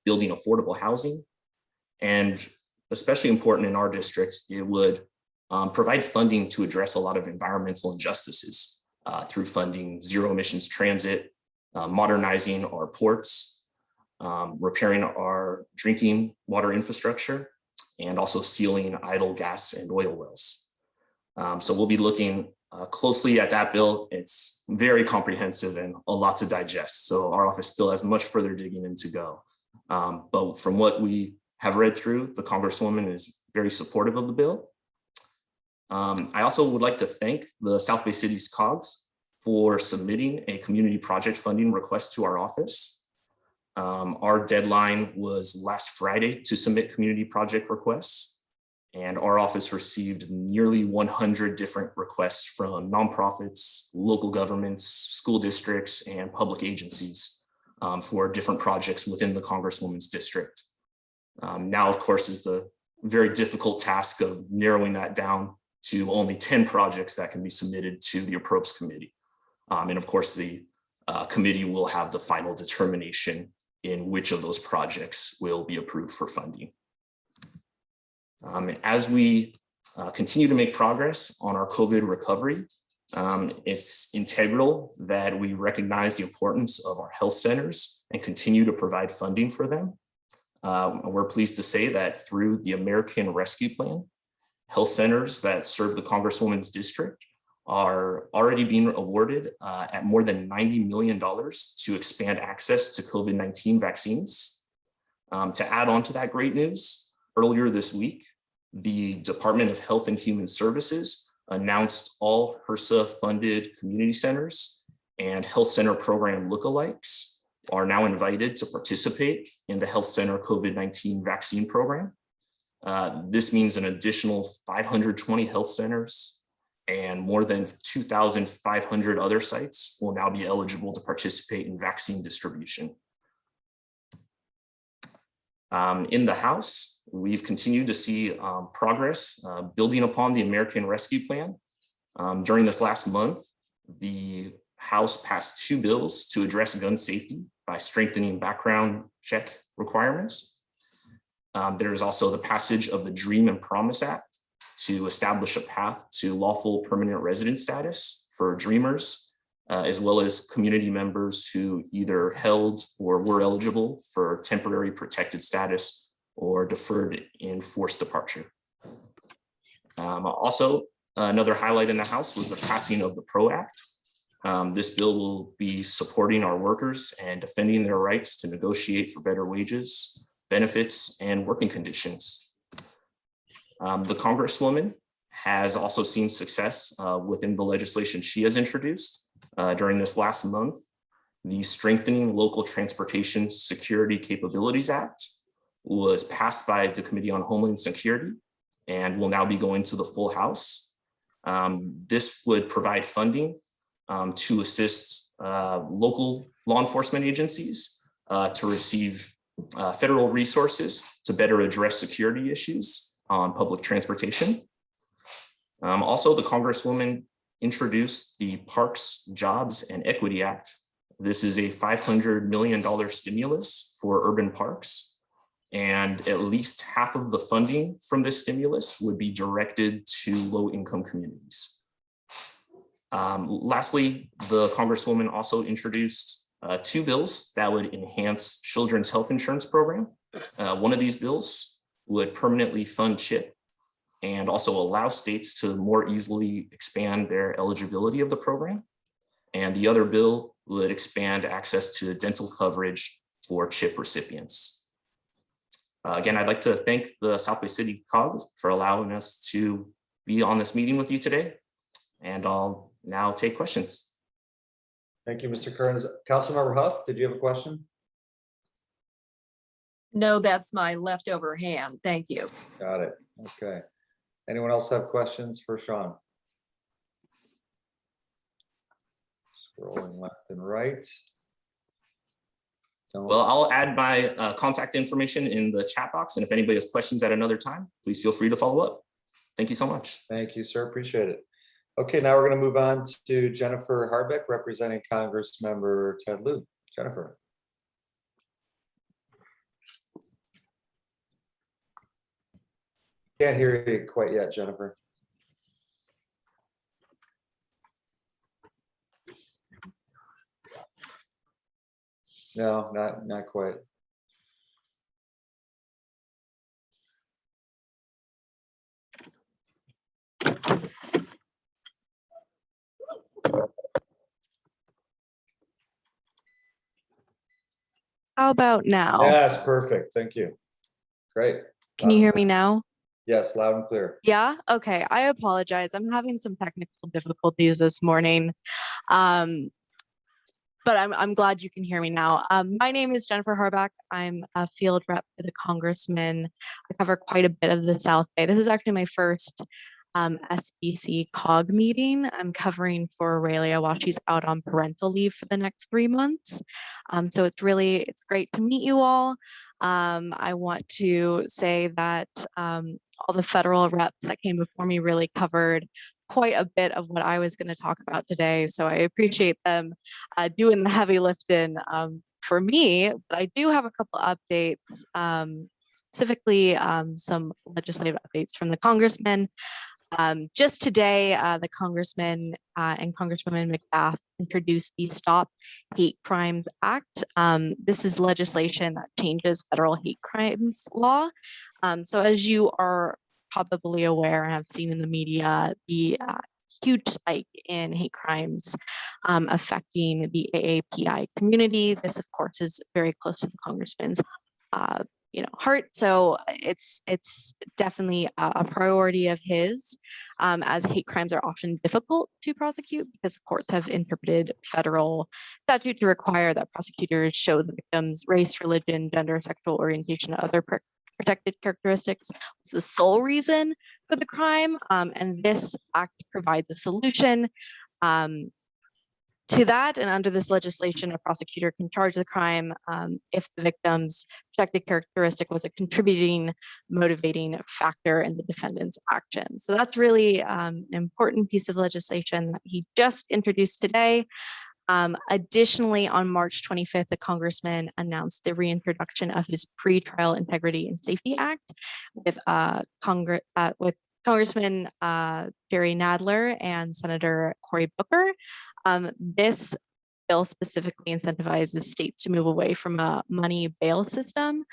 building affordable housing, and especially important in our district, it would provide funding to address a lot of environmental injustices through funding zero emissions transit, modernizing our ports, repairing our drinking water infrastructure, and also sealing idle gas and oil wells. So we'll be looking closely at that bill. It's very comprehensive and a lot to digest. So our office still has much further digging in to go. But from what we have read through, the Congresswoman is very supportive of the bill. I also would like to thank the South Bay City's COGS for submitting a community project funding request to our office. Our deadline was last Friday to submit community project requests, and our office received nearly 100 different requests from nonprofits, local governments, school districts, and public agencies for different projects within the Congresswoman's district. Now, of course, is the very difficult task of narrowing that down to only 10 projects that can be submitted to the Appropriations Committee. And of course, the committee will have the final determination in which of those projects will be approved for funding. As we continue to make progress on our COVID recovery, it's integral that we recognize the importance of our health centers and continue to provide funding for them. We're pleased to say that through the American Rescue Plan, health centers that serve the Congresswoman's district are already being awarded at more than $90 million to expand access to COVID-19 vaccines. To add on to that great news, earlier this week, the Department of Health and Human Services announced all HRSA-funded community centers and health center program lookalikes are now invited to participate in the health center COVID-19 vaccine program. This means an additional 520 health centers and more than 2,500 other sites will now be eligible to participate in vaccine distribution. In the House, we've continued to see progress building upon the American Rescue Plan. During this last month, the House passed 2 bills to address gun safety by strengthening background check requirements. There's also the passage of the Dream and Promise Act to establish a path to lawful permanent resident status for Dreamers, as well as community members who either held or were eligible for temporary protected status or deferred enforced departure. Also, another highlight in the House was the passing of the PRO Act. This bill will be supporting our workers and defending their rights to negotiate for better wages, benefits, and working conditions. The Congresswoman has also seen success within the legislation she has introduced during this last month. The Strengthening Local Transportation Security Capabilities Act was passed by the Committee on Homeland Security and will now be going to the full House. This would provide funding to assist local law enforcement agencies to receive federal resources to better address security issues on public transportation. Also, the Congresswoman introduced the Parks, Jobs, and Equity Act. This is a $500 million stimulus for urban parks, and at least half of the funding from this stimulus would be directed to low-income communities. Lastly, the Congresswoman also introduced 2 bills that would enhance children's health insurance program. One of these bills would permanently fund CHIP and also allow states to more easily expand their eligibility of the program. And the other bill would expand access to dental coverage for CHIP recipients. Again, I'd like to thank the South Bay City COG for allowing us to be on this meeting with you today. And I'll now take questions. Thank you, Mr. Kearns. Councilmember Huff, did you have a question? No, that's my leftover hand. Thank you. Got it. Okay. Anyone else have questions for Sean? Scrolling left and right. Well, I'll add my contact information in the chat box. And if anybody has questions at another time, please feel free to follow up. Thank you so much. Thank you, sir. Appreciate it. Okay, now we're going to move on to Jennifer Harbeck, representing Congressmember Ted Lieu. Jennifer. Can't hear you quite yet, Jennifer. No, not quite. How about now? Yes, perfect. Thank you. Great. Can you hear me now? Yes, loud and clear. Yeah? Okay. I apologize. I'm having some technical difficulties this morning. But I'm glad you can hear me now. My name is Jennifer Harbeck. I'm a field rep for the Congressman. I cover quite a bit of the South Bay. This is actually my first SBCCOG meeting. I'm covering for Aurelia while she's out on parental leave for the next 3 months. So it's great to meet you all. I want to say that all the federal reps that came before me really covered quite a bit of what I was going to talk about today. So I appreciate them doing the heavy lifting for me. But I do have a couple updates, specifically some legislative updates from the Congressman. Just today, the Congressman and Congresswoman McBath introduced the Stop Hate Crimes Act. This is legislation that changes federal hate crimes law. So as you are probably aware and have seen in the media, the huge spike in hate crimes affecting the AAPI community. This, of course, is very close to the Congressman's heart. So it's definitely a priority of his, as hate crimes are often difficult to prosecute because courts have interpreted federal statute to require that prosecutors show the victim's race, religion, gender, sexual orientation, and other protected characteristics was the sole reason for the crime. And this act provides a solution to that. And under this legislation, a prosecutor can charge the crime if the victim's protected characteristic was a contributing, motivating factor in the defendant's action. So that's really an important piece of legislation that he just introduced today. Additionally, on March 25th, the Congressman announced the reintroduction of his Pretrial Integrity and Safety Act with Congressman Jerry Nadler and Senator Cory Booker. This bill specifically incentivizes states to move away from a money bail system.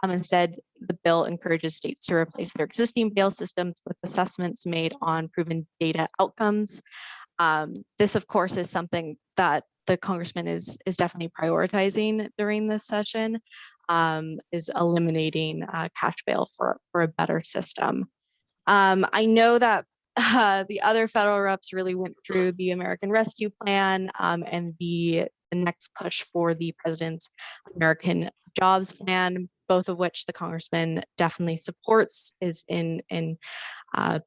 Instead, the bill encourages states to replace their existing bail systems with assessments made on proven data outcomes. This, of course, is something that the congressman is definitely prioritizing during this session, is eliminating cash bail for a better system. I know that the other federal reps really went through the American Rescue Plan and the next push for the president's American Jobs Plan, both of which the congressman definitely supports, is in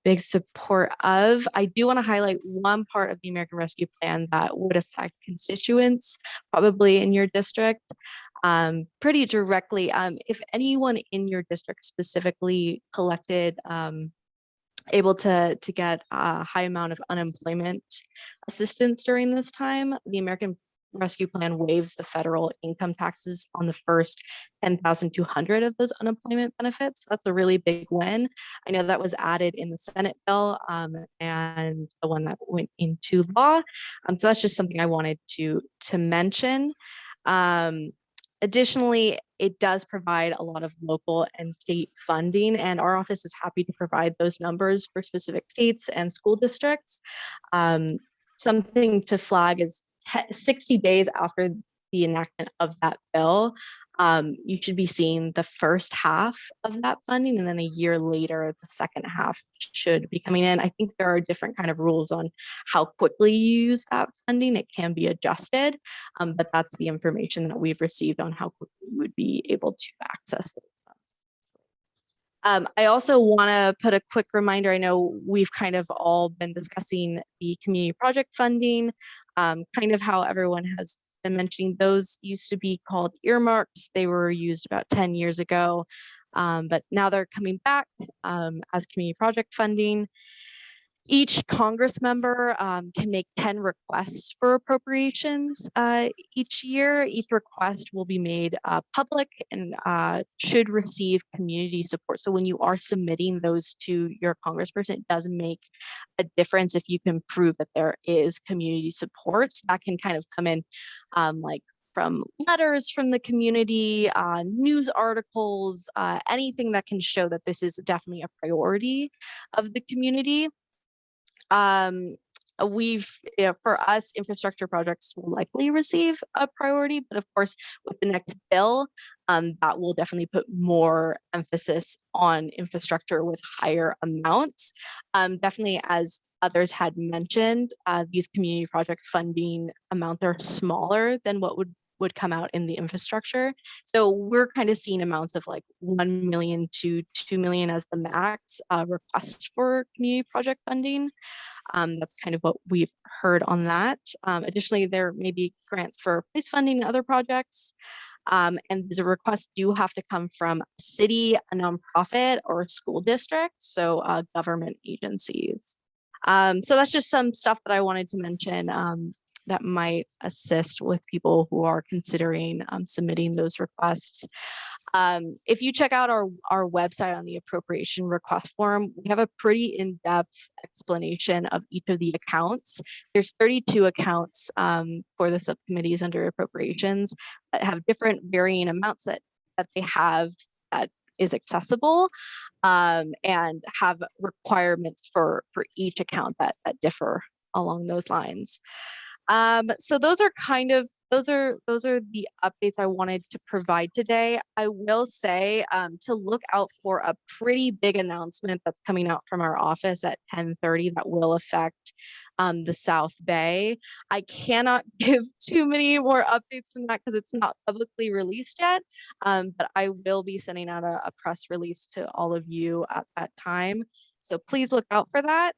big support of. I do want to highlight one part of the American Rescue Plan that would affect constituents, probably in your district, pretty directly. If anyone in your district specifically collected able to get a high amount of unemployment assistance during this time, the American Rescue Plan waives the federal income taxes on the first 10,200 of those unemployment benefits. That's a really big win. I know that was added in the Senate bill and the one that went into law. So that's just something I wanted to mention. Additionally, it does provide a lot of local and state funding, and our office is happy to provide those numbers for specific states and school districts. Something to flag is 60 days after the enactment of that bill, you should be seeing the first half of that funding, and then a year later, the second half should be coming in. I think there are different kind of rules on how quickly you use that funding. It can be adjusted, but that's the information that we've received on how quickly you would be able to access those funds. I also want to put a quick reminder. I know we've kind of all been discussing the community project funding, kind of how everyone has been mentioning. Those used to be called earmarks. They were used about 10 years ago, but now they're coming back as community project funding. Each Congress member can make 10 requests for appropriations each year. Each request will be made public and should receive community support. So when you are submitting those to your congressperson, it does make a difference if you can prove that there is community support. So that can kind of come in like from letters from the community, news articles, anything that can show that this is definitely a priority of the community. For us, infrastructure projects will likely receive a priority, but of course, with the next bill, that will definitely put more emphasis on infrastructure with higher amounts. Definitely, as others had mentioned, these community project funding amounts are smaller than what would come out in the infrastructure. So we're kind of seeing amounts of like 1 million to 2 million as the max request for community project funding. That's kind of what we've heard on that. Additionally, there may be grants for police funding and other projects. And the requests do have to come from a city, a nonprofit, or a school district, so government agencies. So that's just some stuff that I wanted to mention that might assist with people who are considering submitting those requests. If you check out our website on the appropriation request form, we have a pretty in-depth explanation of each of the accounts. There's 32 accounts for the subcommittees under appropriations that have different varying amounts that they have that is accessible and have requirements for each account that differ along those lines. So those are the updates I wanted to provide today. I will say to look out for a pretty big announcement that's coming out from our office at 10:30 that will affect the South Bay. I cannot give too many more updates from that because it's not publicly released yet, but I will be sending out a press release to all of you at that time. So please look out for that.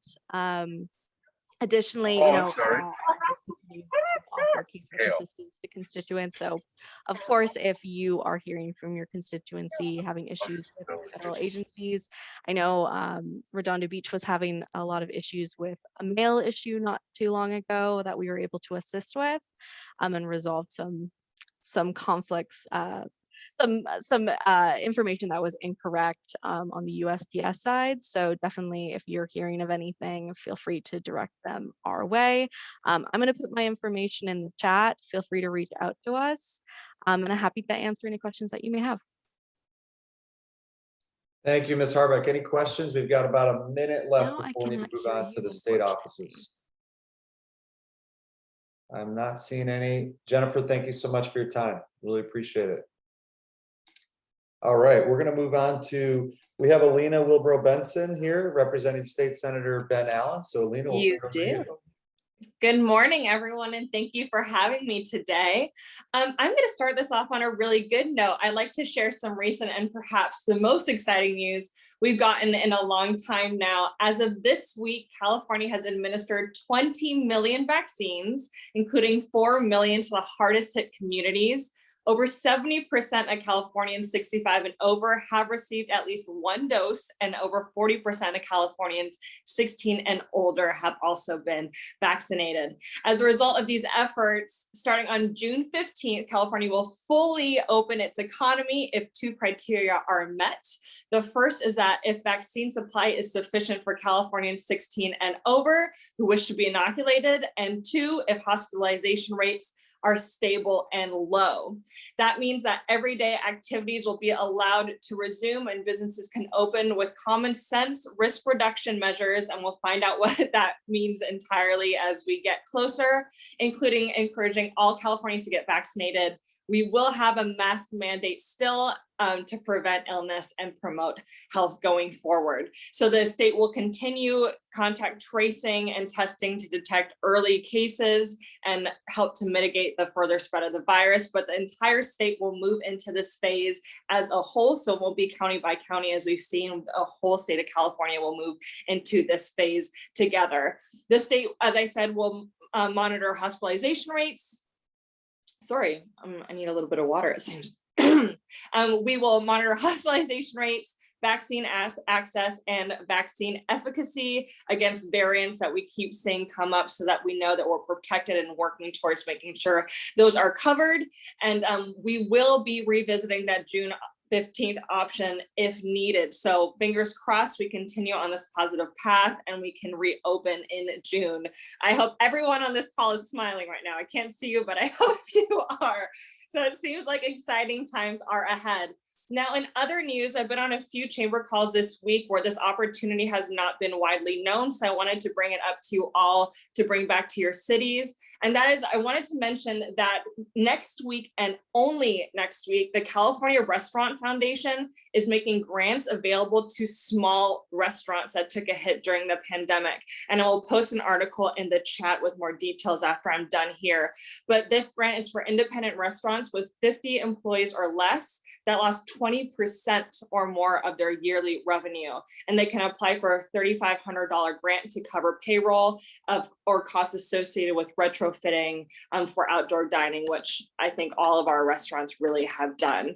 Additionally, office continues to offer casework assistance to constituents. So, of course, if you are hearing from your constituency having issues with federal agencies, I know Redondo Beach was having a lot of issues with a mail issue not too long ago that we were able to assist with and resolve some conflicts. So some information that was incorrect on the USPS side. So definitely, if you're hearing of anything, feel free to direct them our way. I'm going to put my information in the chat. Feel free to reach out to us. And I'm happy to answer any questions that you may have. Thank you, Ms. Harbeck. Any questions? We've got about a minute left No, I before we need to cannot move hear on to you, the state unfortunately. offices. I'm not seeing any. Jennifer, thank you so much for your time. Really appreciate it. All right, we're going to move on to, we have Alina Wilbro Benson here representing State Senator Ben Allen. So Alina, we'll You turn it over to you. do. Good morning, everyone, and thank you for having me today. I'm going to start this off on a really good note. I'd like to share some recent and perhaps the most exciting news we've gotten in a long time now. As of this week, California has administered 20 million vaccines, including 4 million to the hardest hit communities. Over 70% of Californians 65 and over have received at least one dose, and over 40% of Californians 16 and older have also been vaccinated. As a result of these efforts, starting on June 15th, California will fully open its economy if two criteria are met. The first is that if vaccine supply is sufficient for Californians 16 and over who wish to be inoculated, and two, if hospitalization rates are stable and low. That means that everyday activities will be allowed to resume and businesses can open with common sense risk reduction measures, and we'll find out what that means entirely as we get closer, including encouraging all Californians to get vaccinated. We will have a mask mandate still to prevent illness and promote health going forward. So the state will continue contact tracing and testing to detect early cases and help to mitigate the further spread of the virus, but the entire state will move into this phase as a whole. So we'll be county by county, as we've seen, a whole state of California will move into this phase together. The state, as I said, will monitor hospitalization rates. Sorry, I need a little bit of water, it seems. We will monitor hospitalization rates, vaccine access, and vaccine efficacy against variants that we keep seeing come up, so that we know that we're protected and working towards making sure those are covered. And we will be revisiting that June 15th option if needed. So fingers crossed we continue on this positive path and we can reopen in June. I hope everyone on this call is smiling right now. I can't see you, but I hope you are. So it seems like exciting times are ahead. Now, in other news, I've been on a few chamber calls this week where this opportunity has not been widely known. So I wanted to bring it up to you all to bring back to your cities. And that is, I wanted to mention that next week and only next week, the California Restaurant Foundation is making grants available to small restaurants that took a hit during the pandemic. And I will post an article in the chat with more details after I'm done here. But this grant is for independent restaurants with 50 employees or less that lost 20% or more of their yearly revenue. And they can apply for a $3,500 grant to cover payroll or costs associated with retrofitting for outdoor dining, which I think all of our restaurants really have done.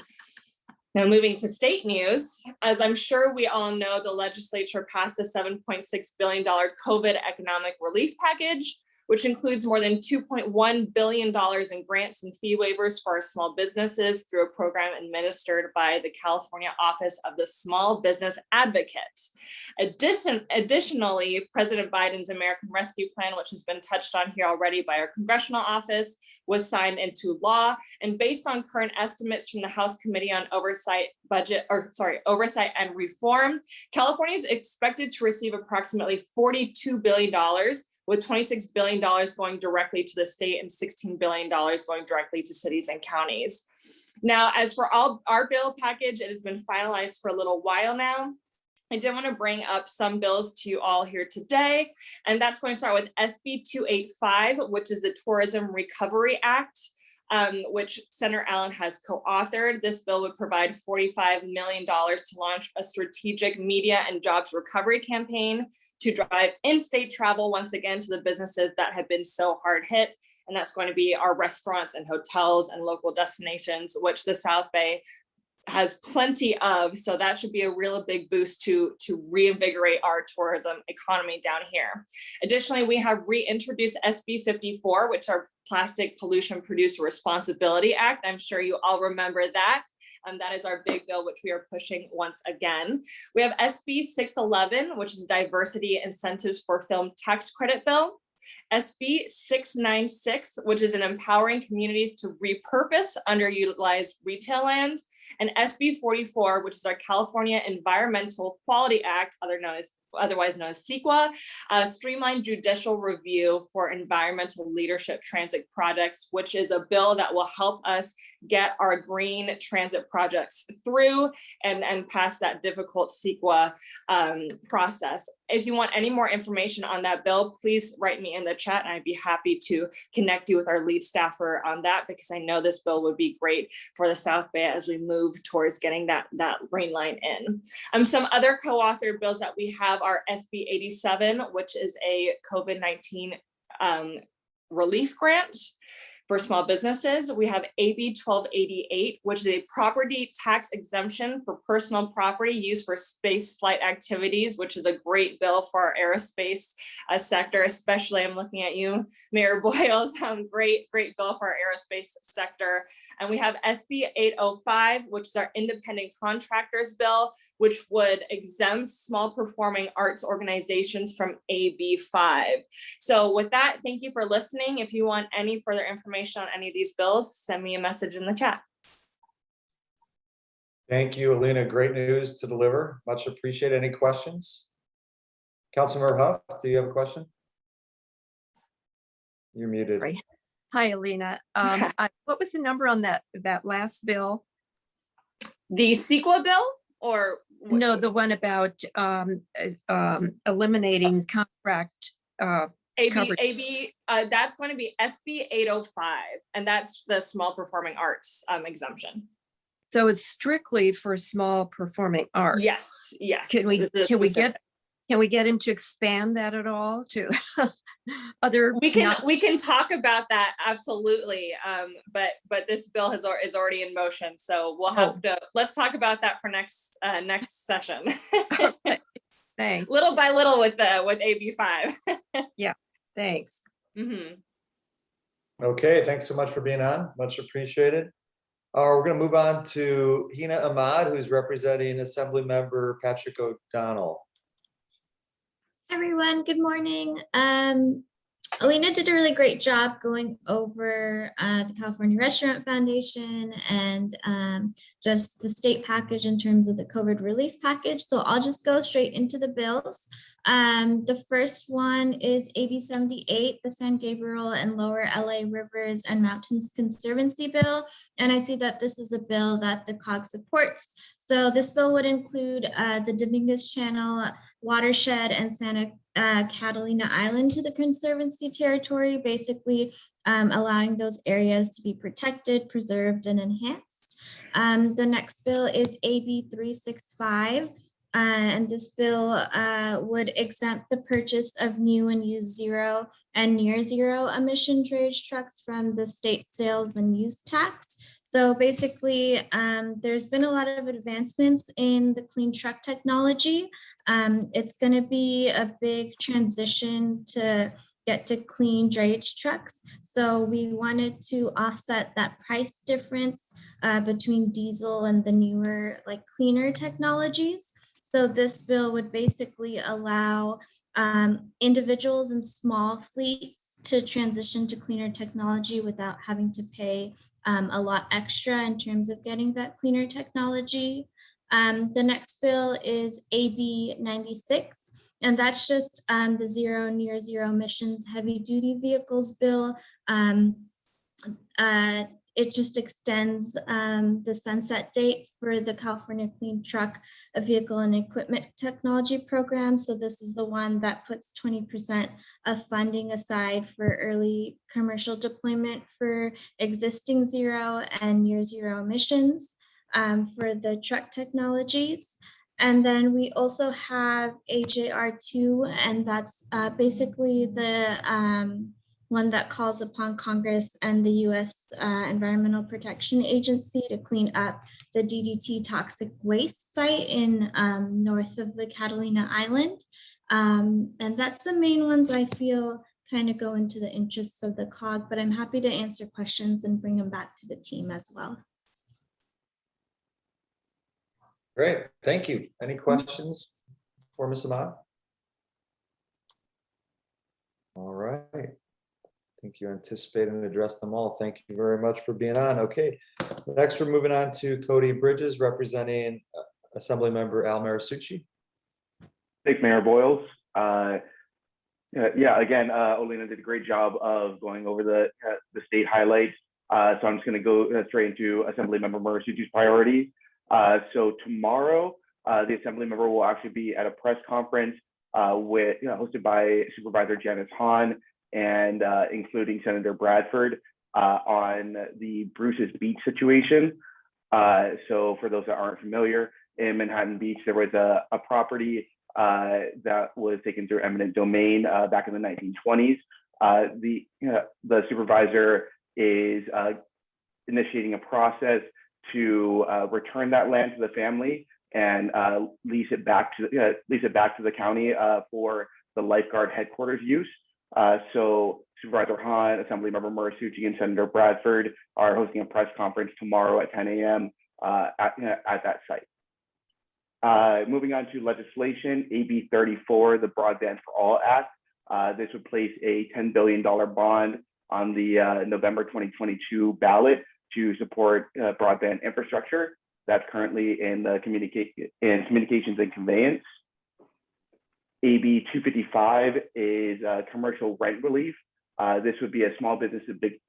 Now, moving to state news, as I'm sure we all know, the legislature passed a $7.6 billion COVID economic relief package, which includes more than $2.1 billion in grants and fee waivers for our small businesses through a program administered by the California Office of the Small Business Advocate. Additionally, President Biden's American Rescue Plan, which has been touched on here already by our congressional office, was signed into law. And based on current estimates from the House Committee on Oversight and Reform, California is expected to receive approximately $42 billion, with $26 billion going directly to the state and $16 billion going directly to cities and counties. Now, as for our bill package, it has been finalized for a little while now. I did want to bring up some bills to you all here today, and that's going to start with SB 285, which is the Tourism Recovery Act, which Senator Allen has co-authored. This bill would provide $45 million to launch a strategic media and jobs recovery campaign to drive in-state travel once again to the businesses that have been so hard hit. And that's going to be our restaurants and hotels and local destinations, which the South Bay has plenty of. So that should be a real big boost to reinvigorate our tourism economy down here. Additionally, we have reintroduced SB 54, which are Plastic Pollution Producer Responsibility Act. I'm sure you all remember that. That is our big bill, which we are pushing once again. We have SB 611, which is Diversity Incentives for Film Tax Credit Bill. SB 696, which is an empowering communities to repurpose underutilized retail land, and SB 44, which is our California Environmental Quality Act, otherwise known as CEQA, streamlined judicial review for environmental leadership transit projects, which is a bill that will help us get our green transit projects through and pass that difficult CEQA process. If you want any more information on that bill, please write me in the chat and I'd be happy to connect you with our lead staffer on that, because I know this bill would be great for the South Bay as we move towards getting that green line in. Some other co-authored bills that we have are SB 87, which is a COVID-19 relief grant for small businesses. We have AB 1288, which is a property tax exemption for personal property used for space flight activities, which is a great bill for our aerospace sector, especially I'm looking at you, Mayor Boyles, great bill for our aerospace sector. And we have SB 805, which is our independent contractors bill, which would exempt small performing arts organizations from AB 5. So with that, thank you for listening. If you want any further information on any of these bills, send me a message in the chat. Thank you, Alina. Great news to deliver. Much appreciated. Any questions? Councilmember Huff, do you have a question? You're muted. Right. Hi, Alina. What was the number on that last bill? The CEQA bill, or no, the one about eliminating contract AB, that's going to be SB 805, and that's the small performing arts exemption. So it's strictly for small performing arts. Yes. Can we get him to expand that at all to other? We can talk about that, absolutely. But this bill is already in motion, so we'll have to, let's talk about that for next session. Okay. Thanks. Little by little with AB 5. Yeah. Thanks. Mm-hmm. Okay, thanks so much for being on. Much appreciated. We're going to move on to Hina Ahmad, who's representing Assembly Member Patrick O'Donnell. Everyone, good morning. Alina did a really great job going over the California Restaurant Foundation and just the state package in terms of the COVID relief package. So I'll just go straight into the bills. The first one is AB 78, the San Gabriel and Lower LA Rivers and Mountains Conservancy Bill. And I see that this is a bill that the COG supports. So this bill would include the Dominguez Channel watershed and Santa Catalina Island to the Conservancy territory, basically allowing those areas to be protected, preserved, and enhanced. The next bill is AB 365. And this bill would exempt the purchase of new and used zero and near zero emission drayage trucks from the state sales and use tax. So basically, there's been a lot of advancements in the clean truck technology. It's going to be a big transition to get to clean drayage trucks. So we wanted to offset that price difference between diesel and the newer, like cleaner technologies. So this bill would basically allow individuals and small fleets to transition to cleaner technology without having to pay a lot extra in terms of getting that cleaner technology. The next bill is AB 96, and that's just the zero near zero emissions heavy duty vehicles bill. It just extends the sunset date for the California Clean Truck Vehicle and Equipment Technology Program. So this is the one that puts 20% of funding aside for early commercial deployment for existing zero and near zero emissions for the truck technologies. And then we also have AJR2, and that's basically the one that calls upon Congress and the U.S. Environmental Protection Agency to clean up the DDT toxic waste site in north of the Catalina Island. And that's the main ones I feel kind of go into the interests of the COG, but I'm happy to answer questions and bring them back to the team as well. Great, thank you. Any questions for Ms. Ahmad? All right. I think you anticipated and addressed them all. Thank you very much for being on. Okay, next we're moving on to Cody Bridges representing Assemblymember Al Marisucci. Thanks, Mayor Boyles. Yeah, again, Olena did a great job of going over the state highlights. So I'm just going to go straight into Assemblymember Marisucci's priorities. So tomorrow, the Assemblymember will actually be at a press conference hosted by Supervisor Janice Hahn and including Senator Bradford on the Bruce's Beach situation. So for those that aren't familiar, in Manhattan Beach, there was a property that was taken through eminent domain back in the 1920s. The supervisor is initiating a process to return that land to the family and lease it back to the county for the lifeguard headquarters use. So Supervisor Hahn, Assemblymember Marisucci, and Senator Bradford are hosting a press conference tomorrow at 10 a.m. At that site. Moving on to legislation, AB 34, the Broadband for All Act. This would place a $10 billion bond on the November 2022 ballot to support broadband infrastructure that's currently in the communications and conveyance. AB 255 is commercial rent relief. This would be a small business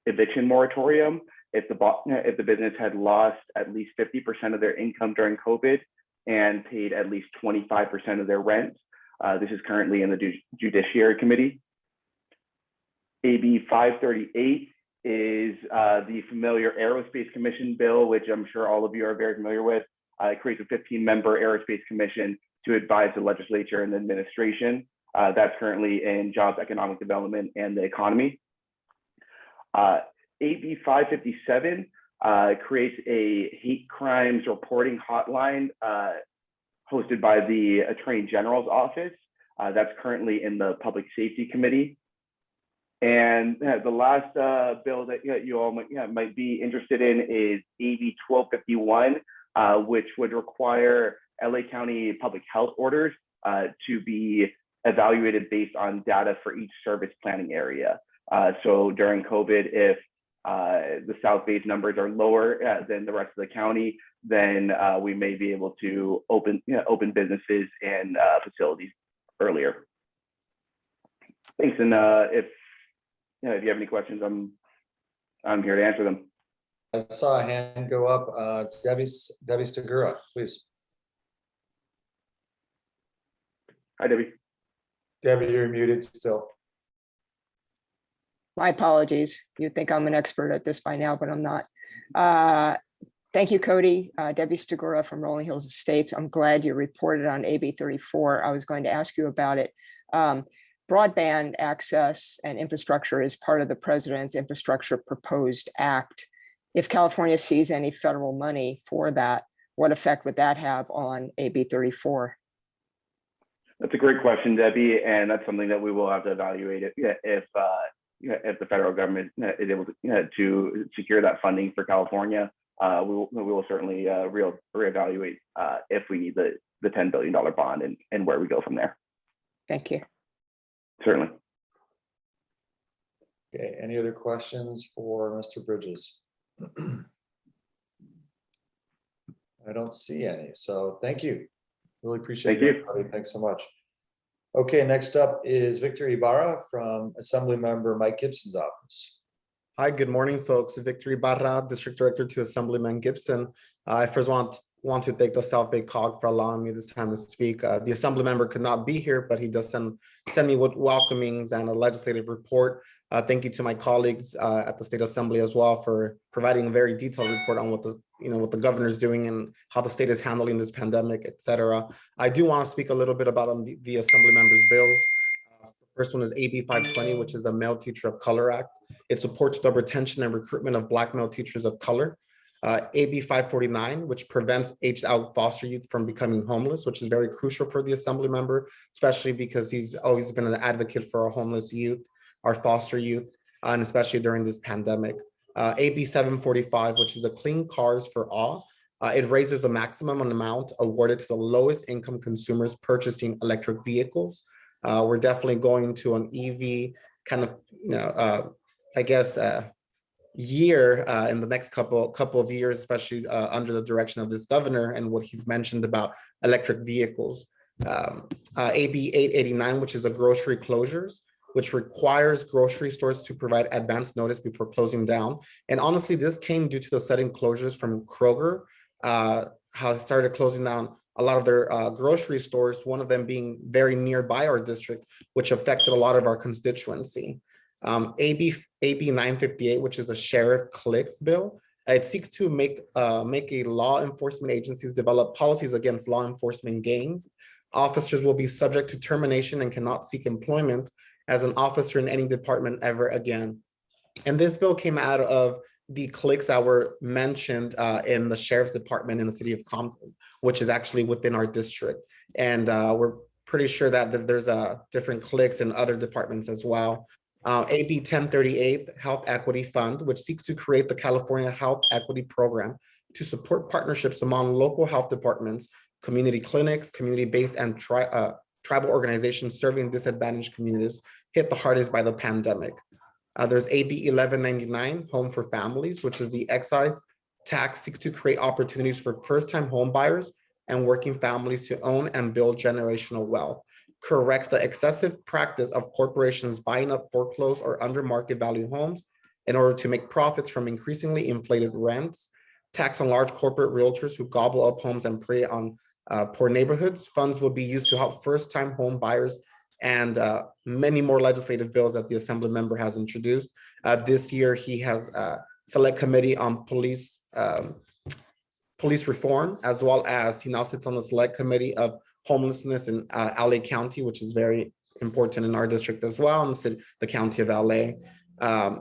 eviction moratorium if the business had lost at least 50% of their income during COVID and paid at least 25% of their rent. This is currently in the Judiciary Committee. AB 538 is the familiar Aerospace Commission bill, which I'm sure all of you are very familiar with. It creates a 15-member Aerospace Commission to advise the legislature and the administration. That's currently in Jobs, Economic Development, and the Economy. AB 557 creates a hate crimes reporting hotline hosted by the Attorney General's office. That's currently in the Public Safety Committee. And the last bill that you all might be interested in is AB 1251, which would require LA County public health orders to be evaluated based on data for each service planning area. So during COVID, if the South Bay's numbers are lower than the rest of the county, then we may be able to open businesses and facilities earlier. Thanks, and if you have any questions, I'm here to answer them. I saw a hand go up. Debbie Stigura, please. Hi, Debbie. Debbie, you're muted still. My apologies. You'd think I'm an expert at this by now, but I'm not. Thank you, Cody. Debbie Stigura from Rolling Hills Estates. I'm glad you reported on AB 34. I was going to ask you about it. Broadband access and infrastructure is part of the President's Infrastructure Proposed Act. If California sees any federal money for that, what effect would that have on AB 34? That's a great question, Debbie, and that's something that we will have to evaluate if the federal government is able to secure that funding for California. We will certainly reevaluate if we need the $10 billion bond and where we go from there. Thank you. Certainly. Okay, any other questions for Mr. Bridges? I don't see any, so thank you. Really appreciate it. Thanks so much. Okay, next up is Victor Ibarra from Assemblymember Mike Gibson's office. Hi, good morning, folks. Victor Ibarra, District Director to Assemblyman Gibson. I first want to thank the South Bay COG for allowing me this time to speak. The Assembly member could not be here, but he does send me with welcomings and a legislative report. Thank you to my colleagues at the State Assembly as well for providing a very detailed report on what the governor is doing and how the state is handling this pandemic, etc. I do want to speak a little bit about the Assembly members' bills. The first one is AB 520, which is the Male Teacher of Color Act. It supports the retention and recruitment of Black male teachers of color. AB 549, which prevents aged out foster youth from becoming homeless, which is very crucial for the Assembly member, especially because he's always been an advocate for our homeless youth, our foster youth, and especially during this pandemic. AB 745, which is a Clean Cars for All. It raises the maximum amount awarded to the lowest income consumers purchasing electric vehicles. We're definitely going to an EV kind of, I guess, year in the next couple of years, especially under the direction of this governor and what he's mentioned about electric vehicles. AB 889, which is a grocery closures, which requires grocery stores to provide advance notice before closing down. And honestly, this came due to the sudden closures from Kroger, how it started closing down a lot of their grocery stores, one of them being very nearby our district, which affected a lot of our constituency. AB 958, which is the Sheriff Clicks bill. It seeks to make a law enforcement agencies develop policies against law enforcement gangs. Officers will be subject to termination and cannot seek employment as an officer in any department ever again. And this bill came out of the cliques that were mentioned in the sheriff's department in the city of Compton, which is actually within our district. And we're pretty sure that there's different cliques in other departments as well. AB 1038, Health Equity Fund, which seeks to create the California Health Equity Program to support partnerships among local health departments, community clinics, community-based and tribal organizations serving disadvantaged communities hit the hardest by the pandemic. There's AB 1199, Home for Families, which is the excise tax seeks to create opportunities for first-time home buyers and working families to own and build generational wealth. Corrects the excessive practice of corporations buying up foreclosed or under market value homes in order to make profits from increasingly inflated rents. Tax on large corporate realtors who gobble up homes and prey on poor neighborhoods. Funds will be used to help first-time home buyers and many more legislative bills that the Assembly member has introduced. This year, he has a select committee on police reform, as well as he now sits on the select committee of homelessness in LA County, which is very important in our district as well, in the county of LA.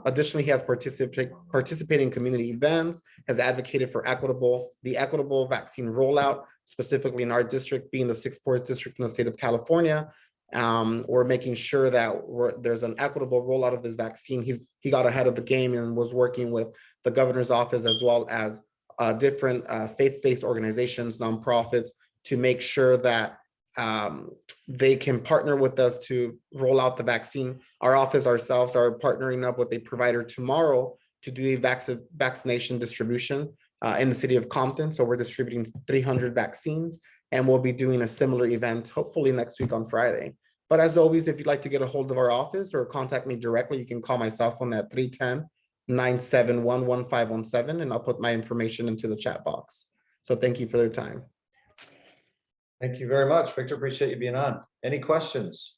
Additionally, he has participated in community events, has advocated for the equitable vaccine rollout, specifically in our district, being the 6th poorest district in the state of California. We're making sure that there's an equitable rollout of this vaccine. He got ahead of the game and was working with the governor's office as well as different faith-based organizations, nonprofits, to make sure that they can partner with us to roll out the vaccine. Our office ourselves are partnering up with a provider tomorrow to do a vaccination distribution in the city of Compton. So we're distributing 300 vaccines, and we'll be doing a similar event hopefully next week on Friday. But as always, if you'd like to get a hold of our office or contact me directly, you can call my cell phone at 310-971-1517, and I'll put my information into the chat box. So thank you for their time. Thank you very much, Victor. Appreciate you being on. Any questions?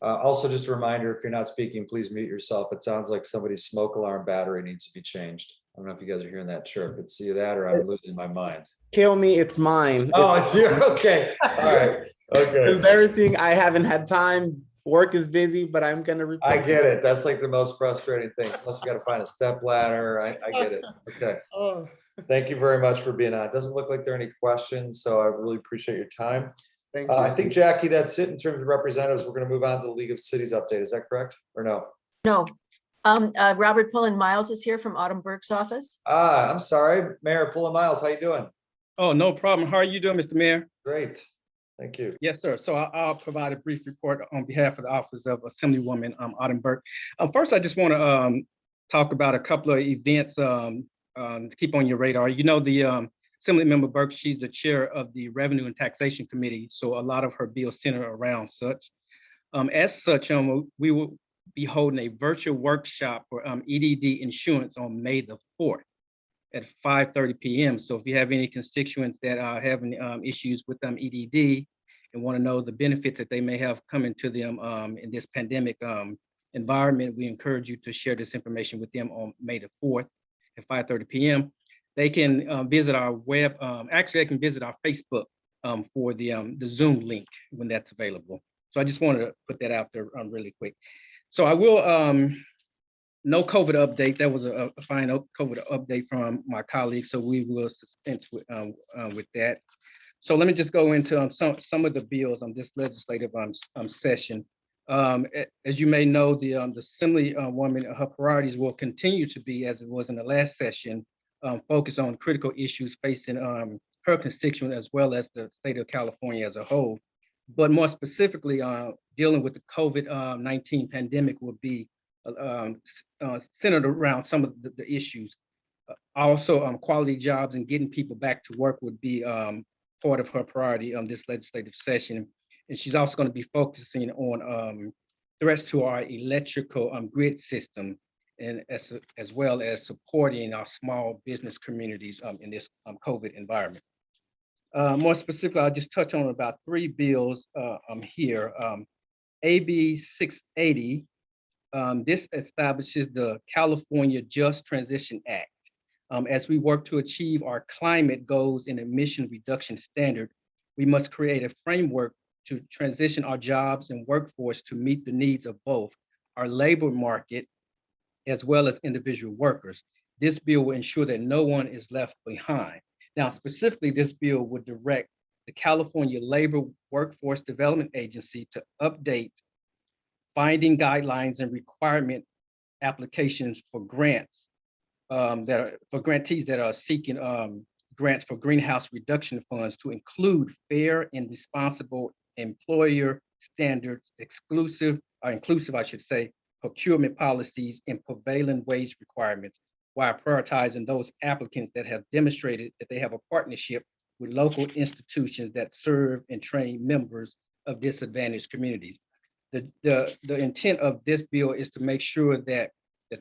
Also, just a reminder, if you're not speaking, please mute yourself. It sounds like somebody's smoke alarm battery needs to be changed. I don't know if you guys are hearing that chirp. It's either that or I'm losing my mind. Kill me, it's mine. Oh, it's you. Okay. All right. Okay. Embarrassing. I haven't had time. Work is busy, but I'm gonna report. I get it. That's like the most frustrating thing. Plus, you got to find a step ladder. I get it. Okay. Oh. Thank you very much for being on. It doesn't look like there are any questions, so I really appreciate your time. Thank you. I think, Jackie, that's it in terms of representatives. We're going to move on to the League of Cities update. Is that correct or no? No. Robert Pullen Miles is here from Autumn Burke's office. I'm sorry. Mayor Pullen Miles, how you doing? Oh, no problem. How are you doing, Mr. Mayor? Great. Thank you. Yes, sir. So I'll provide a brief report on behalf of the Office of Assemblywoman Autumn Burke. First, I just want to talk about a couple of events to keep on your radar. You know, the Assemblymember Burke, she's the chair of the Revenue and Taxation Committee, so a lot of her bills center around such. As such, we will be holding a virtual workshop for EDD insurance on May the 4th at 5:30 p.m. So if you have any constituents that are having issues with EDD and want to know the benefits that they may have coming to them in this pandemic environment, we encourage you to share this information with them on May the 4th at 5:30 p.m. They can visit our web, actually they can visit our Facebook for the Zoom link when that's available. So I just wanted to put that out there really quick. So I will, no COVID update. That was a final COVID update from my colleagues. So we will dispense with that. So let me just go into some of the bills on this legislative session. As you may know, the Assemblywoman, her priorities will continue to be, as it was in the last session, focus on critical issues facing her constituent as well as the state of California as a whole. But more specifically, dealing with the COVID-19 pandemic would be centered around some of the issues. Also, quality jobs and getting people back to work would be part of her priority on this legislative session. And she's also going to be focusing on threats to our electrical grid system, and as well as supporting our small business communities in this COVID environment. More specifically, I'll just touch on about 3 bills here. AB 680, this establishes the California Just Transition Act. As we work to achieve our climate goals and emission reduction standard, we must create a framework to transition our jobs and workforce to meet the needs of both our labor market as well as individual workers. This bill will ensure that no one is left behind. Now, specifically, this bill would direct the California Labor Workforce Development Agency to update finding guidelines and requirement applications for grants for grantees that are seeking grants for greenhouse reduction funds to include fair and responsible employer standards, inclusive, I should say, procurement policies and prevailing wage requirements, while prioritizing those applicants that have demonstrated that they have a partnership with local institutions that serve and train members of disadvantaged communities. The intent of this bill is to make sure that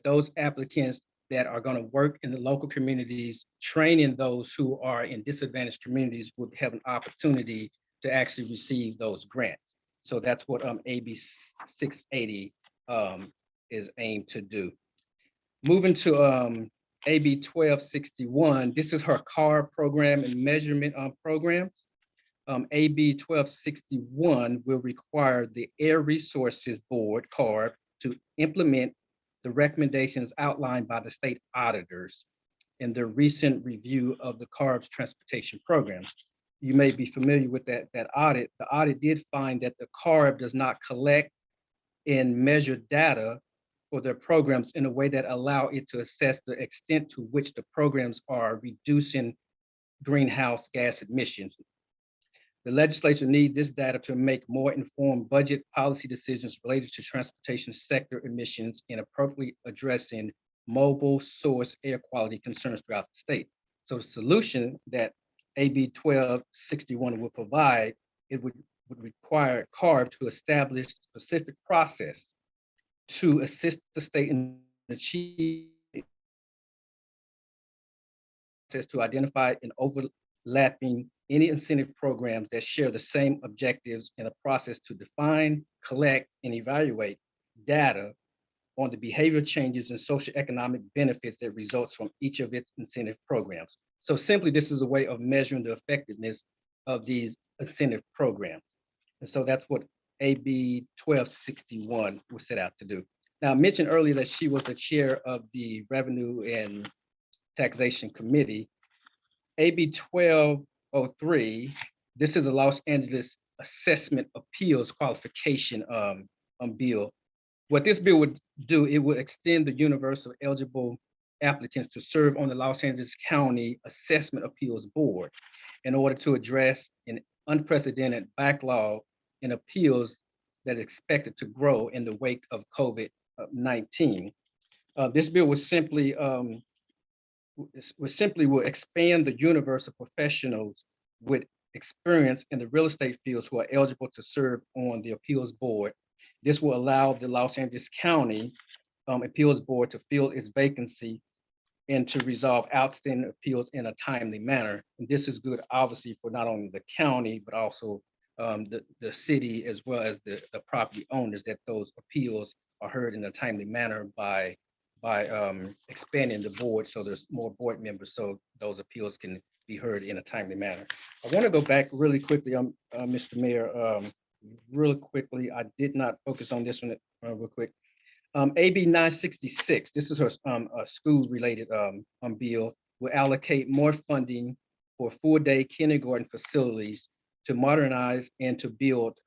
those applicants that are going to work in the local communities, training those who are in disadvantaged communities, would have an opportunity to actually receive those grants. So that's what AB 680 is aimed to do. Moving to AB 1261, this is her CARB program and measurement programs. AB 1261 will require the Air Resources Board, CARB, to implement the recommendations outlined by the state auditors in the recent review of the CARB's transportation programs. You may be familiar with that audit. The audit did find that the CARB does not collect and measure data for their programs in a way that allow it to assess the extent to which the programs are reducing greenhouse gas emissions. The legislature needs this data to make more informed budget policy decisions related to transportation sector emissions and appropriately addressing mobile source air quality concerns throughout the state. So the solution that AB 1261 will provide, it would require CARB to establish a specific process to assist the state in achieving to identify and overlapping any incentive programs that share the same objectives in a process to define, collect, and evaluate data on the behavior changes and social economic benefits that results from each of its incentive programs. So simply, this is a way of measuring the effectiveness of these incentive programs. And so that's what AB 1261 was set out to do. Now, I mentioned earlier that she was the chair of the Revenue and Taxation Committee. AB 1203, this is a Los Angeles Assessment Appeals Qualification bill. What this bill would do, it would extend the universe of eligible applicants to serve on the Los Angeles County Assessment Appeals Board in order to address an unprecedented backlog in appeals that is expected to grow in the wake of COVID-19. This bill was simply will expand the universe of professionals with experience in the real estate fields who are eligible to serve on the appeals board. This will allow the Los Angeles County Appeals Board to fill its vacancy and to resolve outstanding appeals in a timely manner. And this is good, obviously, for not only the county, but also the city, as well as the property owners, that those appeals are heard in a timely manner by expanding the board, so there's more board members, so those appeals can be heard in a timely manner. I want to go back really quickly, Mr. Mayor, really quickly. I did not focus on this one real quick. AB 966, this is a school-related bill, will allocate more funding for full-day kindergarten facilities to modernize and to build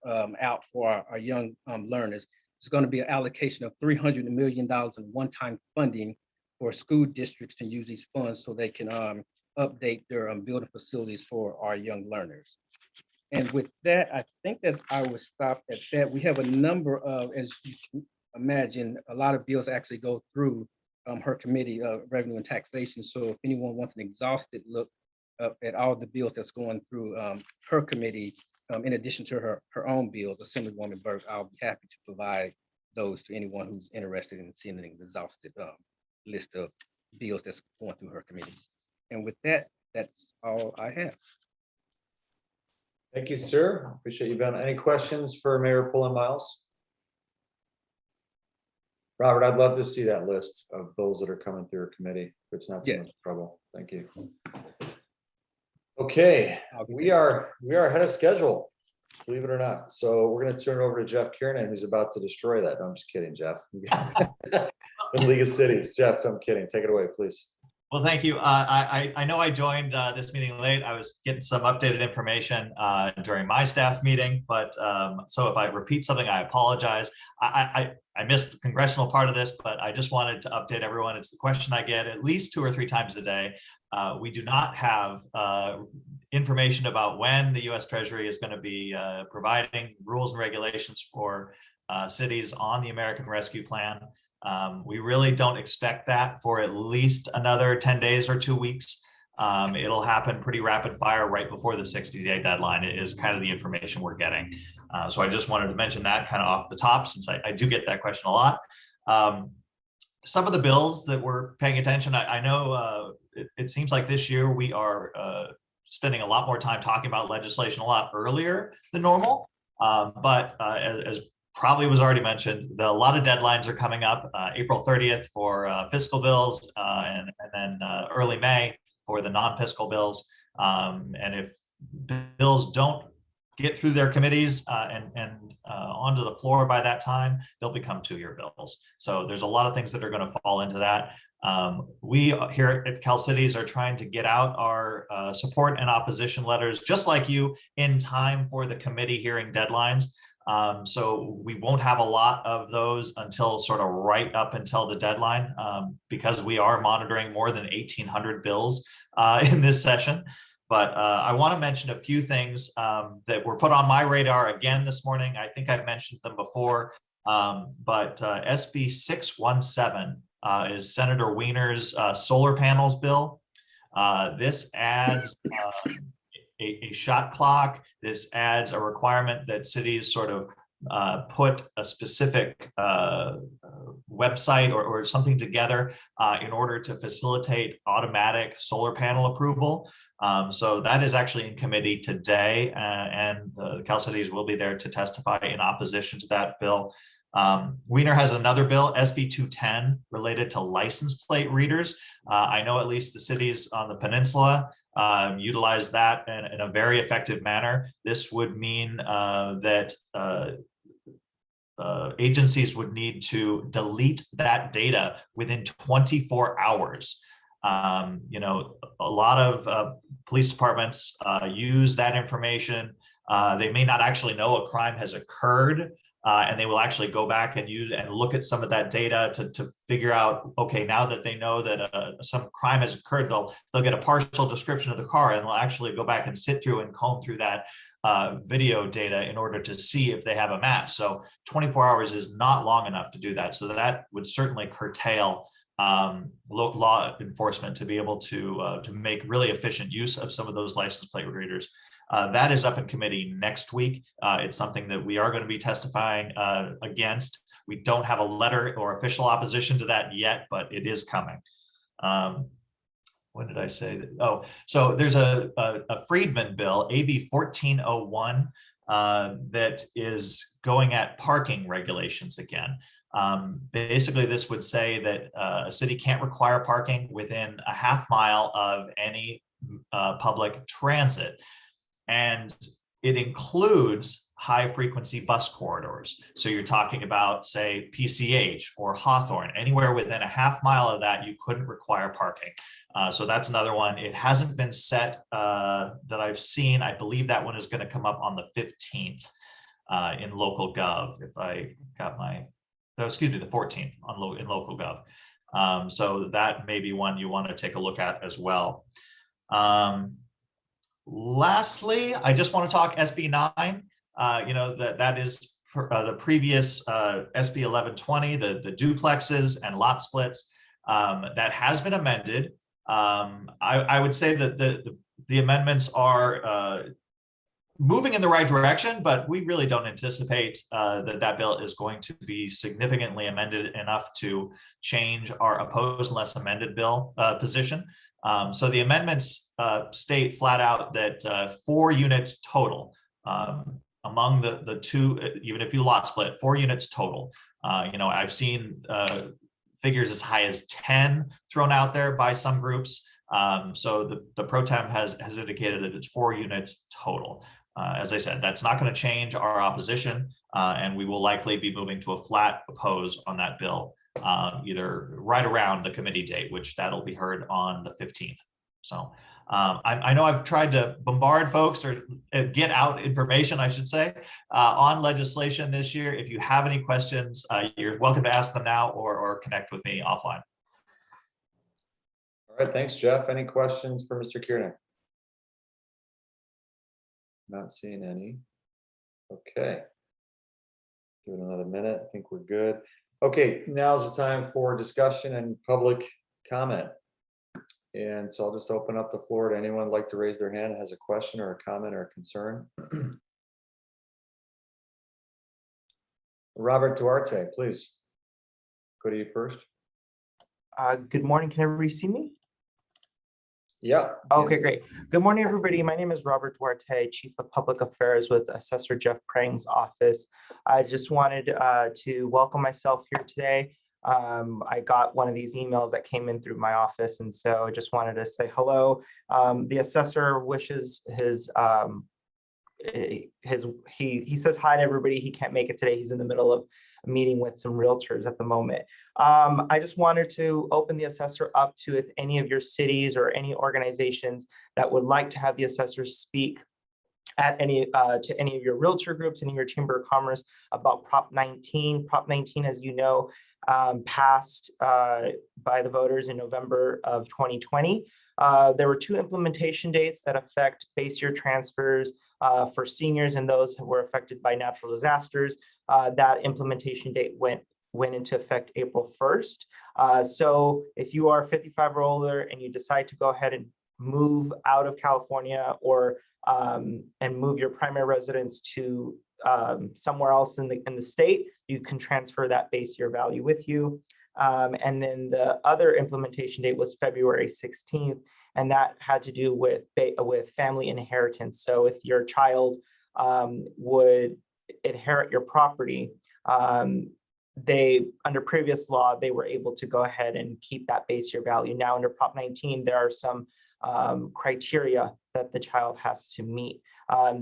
out for our young learners. It's going to be an allocation of $300 million in one-time funding for school districts to use these funds so they can update their building facilities for our young learners. And with that, I think that I will stop at that. We have a number of, as you can imagine, a lot of bills actually go through her committee of revenue and taxation. So if anyone wants an exhaustive look at all the bills that's going through her committee, in addition to her own bills, Assemblywoman Burke, I'll be happy to provide those to anyone who's interested in seeing an exhaustive list of bills that's going through her committees. And with that, that's all I have. Thank you, sir. Appreciate you, Ben. Any questions for Mayor Pullen Miles? Robert, I'd love to see that list of bills that are coming through a committee. If it's not too much trouble. Thank you. Okay, we are ahead of schedule, believe it or not. So we're going to turn it over to Jeff Kiernan, who's about to destroy that. No, I'm just kidding, Jeff. In League of Cities, Jeff. I'm kidding. Take it away, please. Well, thank you. I know I joined this meeting late. I was getting some updated information during my staff meeting, but so if I repeat something, I apologize. I missed the congressional part of this, but I just wanted to update everyone. It's the question I get at least 2 or 3 times a day. We do not have information about when the U.S. Treasury is going to be providing rules and regulations for cities on the American Rescue Plan. We really don't expect that for at least another 10 days or 2 weeks. It'll happen pretty rapid fire right before the 60-day deadline is kind of the information we're getting. So I just wanted to mention that kind of off the top, since I do get that question a lot. Some of the bills that we're paying attention, I know it seems like this year we are spending a lot more time talking about legislation a lot earlier than normal. But as probably was already mentioned, a lot of deadlines are coming up. April 30th for fiscal bills, and then early May for the non-fiscal bills. And if bills don't get through their committees and onto the floor by that time, they'll become 2-year bills. So there's a lot of things that are going to fall into that. We here at Cal Cities are trying to get out our support and opposition letters, just like you, in time for the committee hearing deadlines. So we won't have a lot of those until sort of right up until the deadline, because we are monitoring more than 1,800 bills in this session. But I want to mention a few things that were put on my radar again this morning. I think I've mentioned them before, but SB 617 is Senator Wiener's solar panels bill. This adds a shot clock. This adds a requirement that cities sort of put a specific website or something together in order to facilitate automatic solar panel approval. So that is actually in committee today, and the Cal Cities will be there to testify in opposition to that bill. Wiener has another bill, SB 210, related to license plate readers. I know at least the cities on the peninsula utilize that in a very effective manner. This would mean that agencies would need to delete that data within 24 hours. You know, a lot of police departments use that information. They may not actually know a crime has occurred, and they will actually go back and use and look at some of that data to figure out, okay, now that they know that some crime has occurred, they'll get a partial description of the car, and they'll actually go back and sit through and comb through that video data in order to see if they have a match. So 24 hours is not long enough to do that. So that would certainly curtail law enforcement to be able to make really efficient use of some of those license plate readers. That is up in committee next week. It's something that we are going to be testifying against. We don't have a letter or official opposition to that yet, but it is coming. When did I say that? Oh, so there's a Friedman bill, AB 1401, that is going at parking regulations again. Basically, this would say that a city can't require parking within a half mile of any public transit. And it includes high frequency bus corridors. So you're talking about, say, PCH or Hawthorne, anywhere within a half mile of that, you couldn't require parking. So that's another one. It hasn't been set that I've seen. I believe that one is going to come up on the 15th in local gov. If I got my, no, excuse me, the 14th in local gov. So that may be one you want to take a look at as well. Lastly, I just want to talk SB 9. That is the previous SB 1120, the duplexes and lot splits that has been amended. I would say that the amendments are moving in the right direction, but we really don't anticipate that bill is going to be significantly amended enough to change our opposed unless amended bill position. So the amendments state flat out that 4 units total among the two, even if you lot split, 4 units total. I've seen figures as high as 10 thrown out there by some groups. So the pro tem has indicated that it's 4 units total. As I said, that's not going to change our opposition, and we will likely be moving to a flat oppose on that bill, either right around the committee date, which that'll be heard on the 15th. So I know I've tried to bombard folks or get out information, I should say, on legislation this year. If you have any questions, you're welcome to ask them now or connect with me offline. All right, thanks, Jeff. Any questions for Mr. Kiernan? Not seeing any. Okay. Give it another minute. I think we're good. Okay, now's the time for discussion and public comment. And so I'll just open up the floor to anyone who'd like to raise their hand that has a question or a comment or a concern. Robert Duarte, please. Go to you first. Good morning. Can everybody see me? Yeah. Okay, great. Good morning, everybody. My name is Robert Duarte, Chief of Public Affairs with Assessor Jeff Prang's office. I just wanted to welcome myself here today. I got one of these emails that came in through my office, and so I just wanted to say hello. The assessor wishes he says hi to everybody. He can't make it today. He's in the middle of a meeting with some realtors at the moment. I just wanted to open the assessor up to if any of your cities or any organizations that would like to have the assessors speak at any to any of your realtor groups, any of your chamber of commerce about Prop 19. Prop 19, as you know, passed by the voters in November of 2020. There were 2 implementation dates that affect base year transfers for seniors and those who were affected by natural disasters. That implementation date went into effect April 1st. So if you are 55 or older and you decide to go ahead and move out of California or and move your primary residence to somewhere else in the state, you can transfer that base year value with you. And then the other implementation date was February 16th, and that had to do with family inheritance. So if your child would inherit your property, under previous law, they were able to go ahead and keep that base year value. Now under Prop 19, there are some criteria that the child has to meet.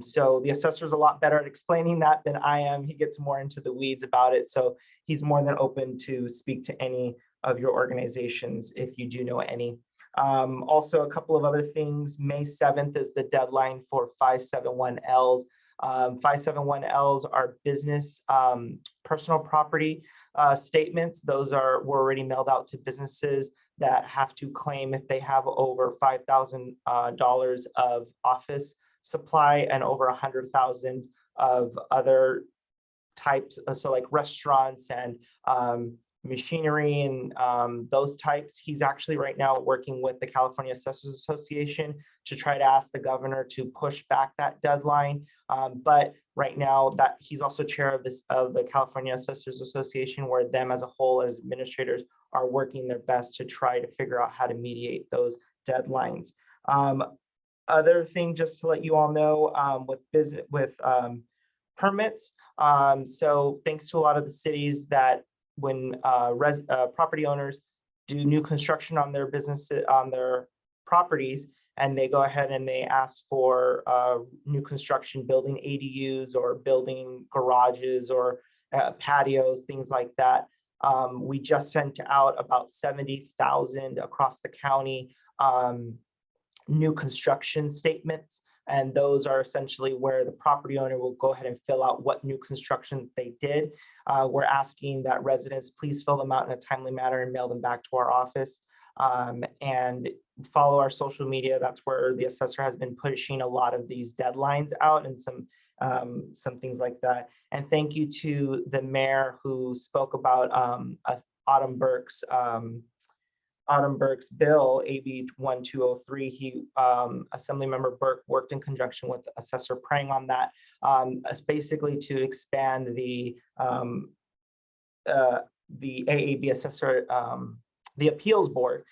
So the assessor is a lot better at explaining that than I am. He gets more into the weeds about it. So he's more than open to speak to any of your organizations if you do know any. Also, a couple of other things. May 7th is the deadline for 571Ls. 571Ls are business personal property statements. Those were already mailed out to businesses that have to claim if they have over $5,000 of office supply and over $100,000 of other types, so like restaurants and machinery and those types. He's actually right now working with the California Assessors Association to try to ask the governor to push back that deadline. But right now that he's also chair of the California Assessors Association, where them as a whole as administrators are working their best to try to figure out how to mediate those deadlines. Other thing, just to let you all know, with permits. So thanks to a lot of the cities that when property owners do new construction on their businesses, on their properties, and they go ahead and they ask for new construction, building ADUs or building garages or patios, things like that. We just sent out about 70,000 across the county new construction statements And those are essentially where the property owner will go ahead and fill out what new construction they did. We're asking that residents please fill them out in a timely manner and mail them back to our office. And follow our social media. That's where the assessor has been pushing a lot of these deadlines out and some things like that. And thank you to the mayor who spoke about Autumn Burke's bill, AB 1203. He, Assemblymember Burke, worked in conjunction with Assessor Prang on that, as basically to expand the AAB assessor, the appeals board,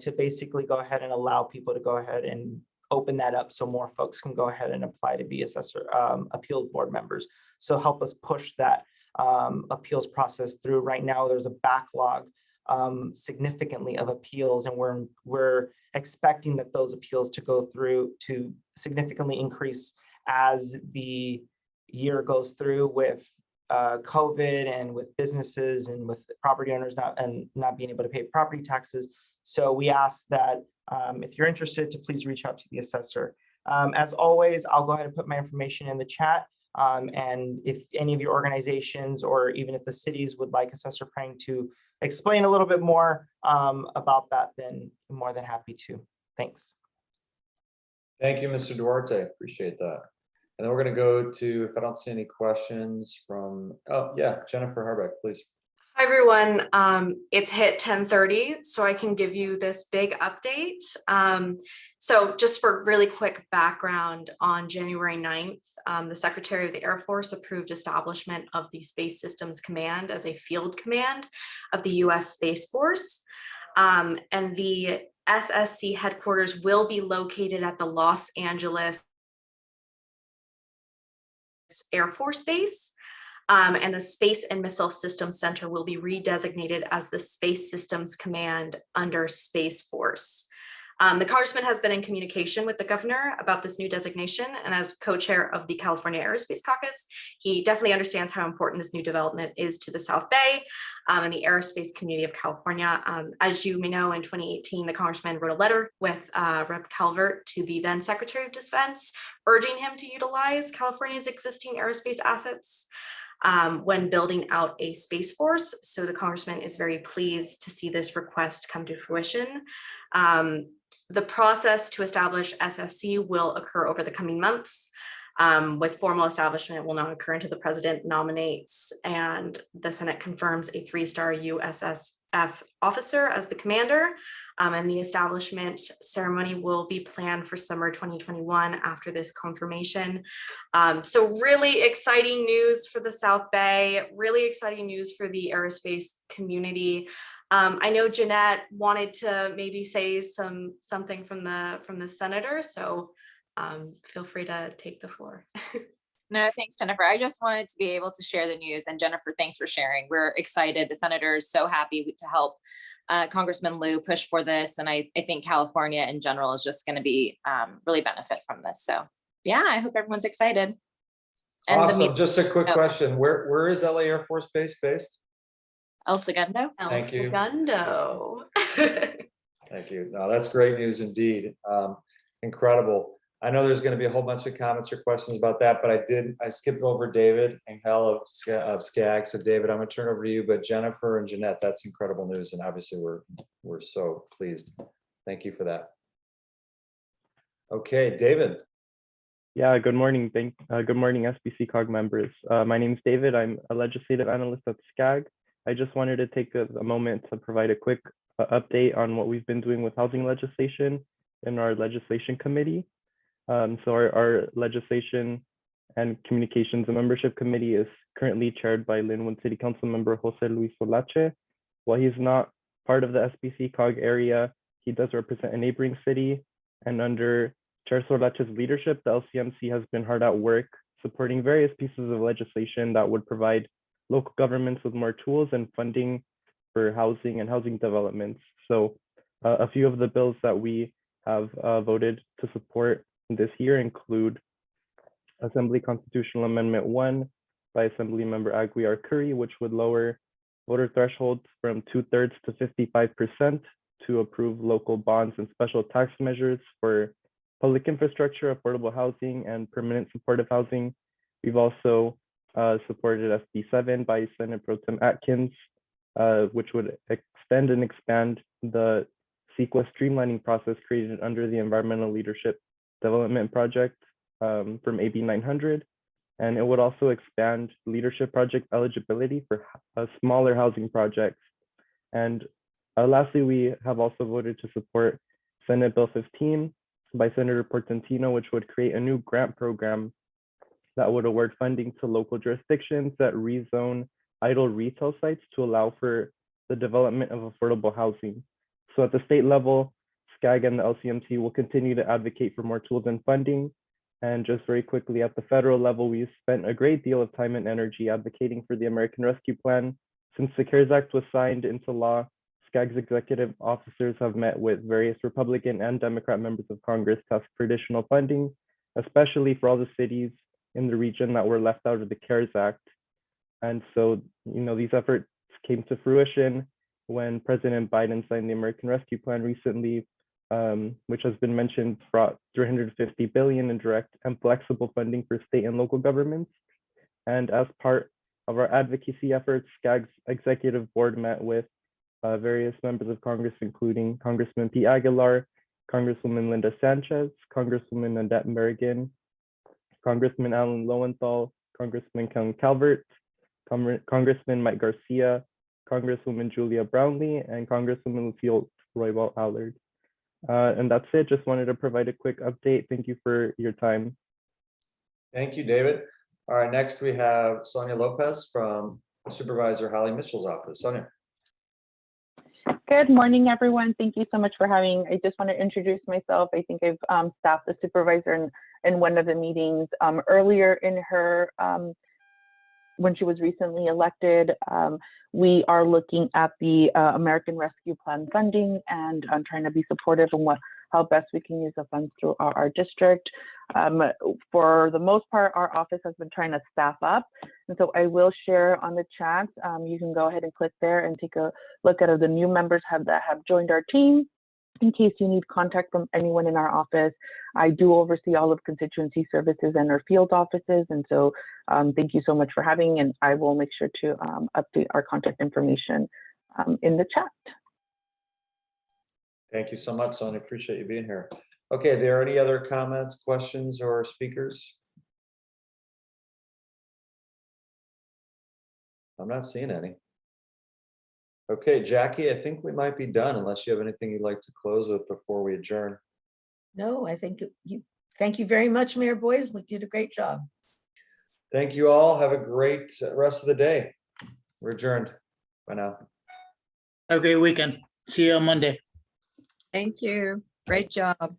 to basically go ahead and allow people to go ahead and open that up so more folks can go ahead and apply to be assessor appeals board members. So help us push that appeals process through. Right now, there's a backlog significantly of appeals, and we're expecting that those appeals to go through to significantly increase as the year goes through with COVID and with businesses and with property owners not being able to pay property taxes. So we ask that if you're interested to please reach out to the assessor. As always, I'll go ahead and put my information in the chat. And if any of your organizations or even if the cities would like Assessor Prang to explain a little bit more about that, then I'm more than happy to. Thanks. Thank you, Mr. Duarte. Appreciate that. And then we're going to go to, if I don't see any questions from, oh yeah, Jennifer Harbeck, please. Hi, everyone. It's hit 10:30, so I can give you this big update. So just for really quick background, on January 9th, the Secretary of the Air Force approved establishment of the Space Systems Command as a field command of the U.S. Space Force. And the SSC headquarters will be located at the Los Angeles Air Force Base. And the Space and Missile Systems Center will be redesignated as the Space Systems Command under Space Force. The Congressman has been in communication with the governor about this new designation, and as co-chair of the California Aerospace Caucus, he definitely understands how important this new development is to the South Bay and the aerospace community of California. As you may know, in 2018, the Congressman wrote a letter with Rep. Calvert to the then Secretary of Defense, urging him to utilize California's existing aerospace assets when building out a Space Force. So the Congressman is very pleased to see this request come to fruition. The process to establish SSC will occur over the coming months. With formal establishment will not occur until the President nominates and the Senate confirms a 3-star USSF officer as the commander. And the establishment ceremony will be planned for summer 2021 after this confirmation. So really exciting news for the South Bay, really exciting news for the aerospace community. I know Jeanette wanted to maybe say something from the senator, so feel free to take the floor. No, thanks, Jennifer. I just wanted to be able to share the news, and Jennifer, thanks for sharing. We're excited. The senator is so happy to help Congressman Liu push for this, and I think California in general is just going to be really benefit from this. So yeah, I hope everyone's excited. And awesome. Just a quick question. Where is LA Air Force Base based? El Segundo. El Segundo. Thank you. No, that's great news indeed. Incredible. I know there's going to be a whole bunch of comments or questions about that, but I skipped over David and Hal of SCAG. So David, I'm going to turn over to you, but Jennifer and Jeanette, that's incredible news. And obviously we're so pleased. Thank you for that. Okay, David. Yeah, good morning. Good morning, SBCCOG members. My name is David. I'm a legislative analyst at SCAG. I just wanted to take a moment to provide a quick update on what we've been doing with housing legislation in our legislation committee. So our legislation and communications and membership committee is currently chaired by Linwood City Council member Jose Luis Solache. While he's not part of the SBCCOG area, he does represent a neighboring city. And under Chair Solache's leadership, the LCMC has been hard at work supporting various pieces of legislation that would provide local governments with more tools and funding for housing and housing developments. So a few of the bills that we have voted to support this year include Assembly Constitutional Amendment 1 by Assemblymember Aguiar Curry, which would lower voter thresholds from 2/3 to 55% to approve local bonds and special tax measures for public infrastructure, affordable housing, and permanent supportive housing. We've also supported SB7 by Senate Pro Tem Atkins, which would extend and expand the CEQA streamlining process created under the Environmental Leadership Development Project from AB 900. And it would also expand leadership project eligibility for smaller housing projects. And lastly, we have also voted to support Senate Bill 15 by Senator Portantino, which would create a new grant program that would award funding to local jurisdictions that rezone idle retail sites to allow for the development of affordable housing. So at the state level, SCAG and the LCMC will continue to advocate for more tools and funding. And just very quickly, at the federal level, we've spent a great deal of time and energy advocating for the American Rescue Plan. Since the CARES Act was signed into law, SCAG's executive officers have met with various Republican and Democrat members of Congress to ask for additional funding, especially for all the cities in the region that were left out of the CARES Act. And so, these efforts came to fruition when President Biden signed the American Rescue Plan recently, which has been mentioned, brought $350 billion in direct and flexible funding for state and local governments. And as part of our advocacy efforts, SCAG's executive board met with various members of Congress, including Congressman Pete Aguilar, Congresswoman Linda Sanchez, Congresswoman Annette Merrigan, Congressman Alan Lowenthal, Congressman Kellen Calvert, Congressman Mike Garcia, Congresswoman Julia Brownlee, and Congresswoman Lucille Roybal Allard. And that's it. Just wanted to provide a quick update. Thank you for your time. Thank you, David. All right, next we have Sonia Lopez from Supervisor Holly Mitchell's office. Sonia. Good morning, everyone. Thank you so much for having. I just want to introduce myself. I think I've staffed the supervisor in one of the meetings earlier in her, when she was recently elected. We are looking at the American Rescue Plan funding and trying to be supportive on how best we can use the funds through our district. For the most part, our office has been trying to staff up. And so I will share on the chat. You can go ahead and click there and take a look at the new members that have joined our team. In case you need contact from anyone in our office, I do oversee all of constituency services and our field offices. And so thank you so much for having, and I will make sure to update our contact information in the chat. Thank you so much, Sonia. Appreciate you being here. Okay, are there any other comments, questions, or speakers? I'm not seeing any. Okay, Jackie, I think we might be done unless you have anything you'd like to close with before we adjourn. No, I think thank you very much, Mayor Boyes. We did a great job. Thank you all. Have a great rest of the day. We're adjourned. Bye now. Have a great weekend. See you on Monday. Thank you. Great job.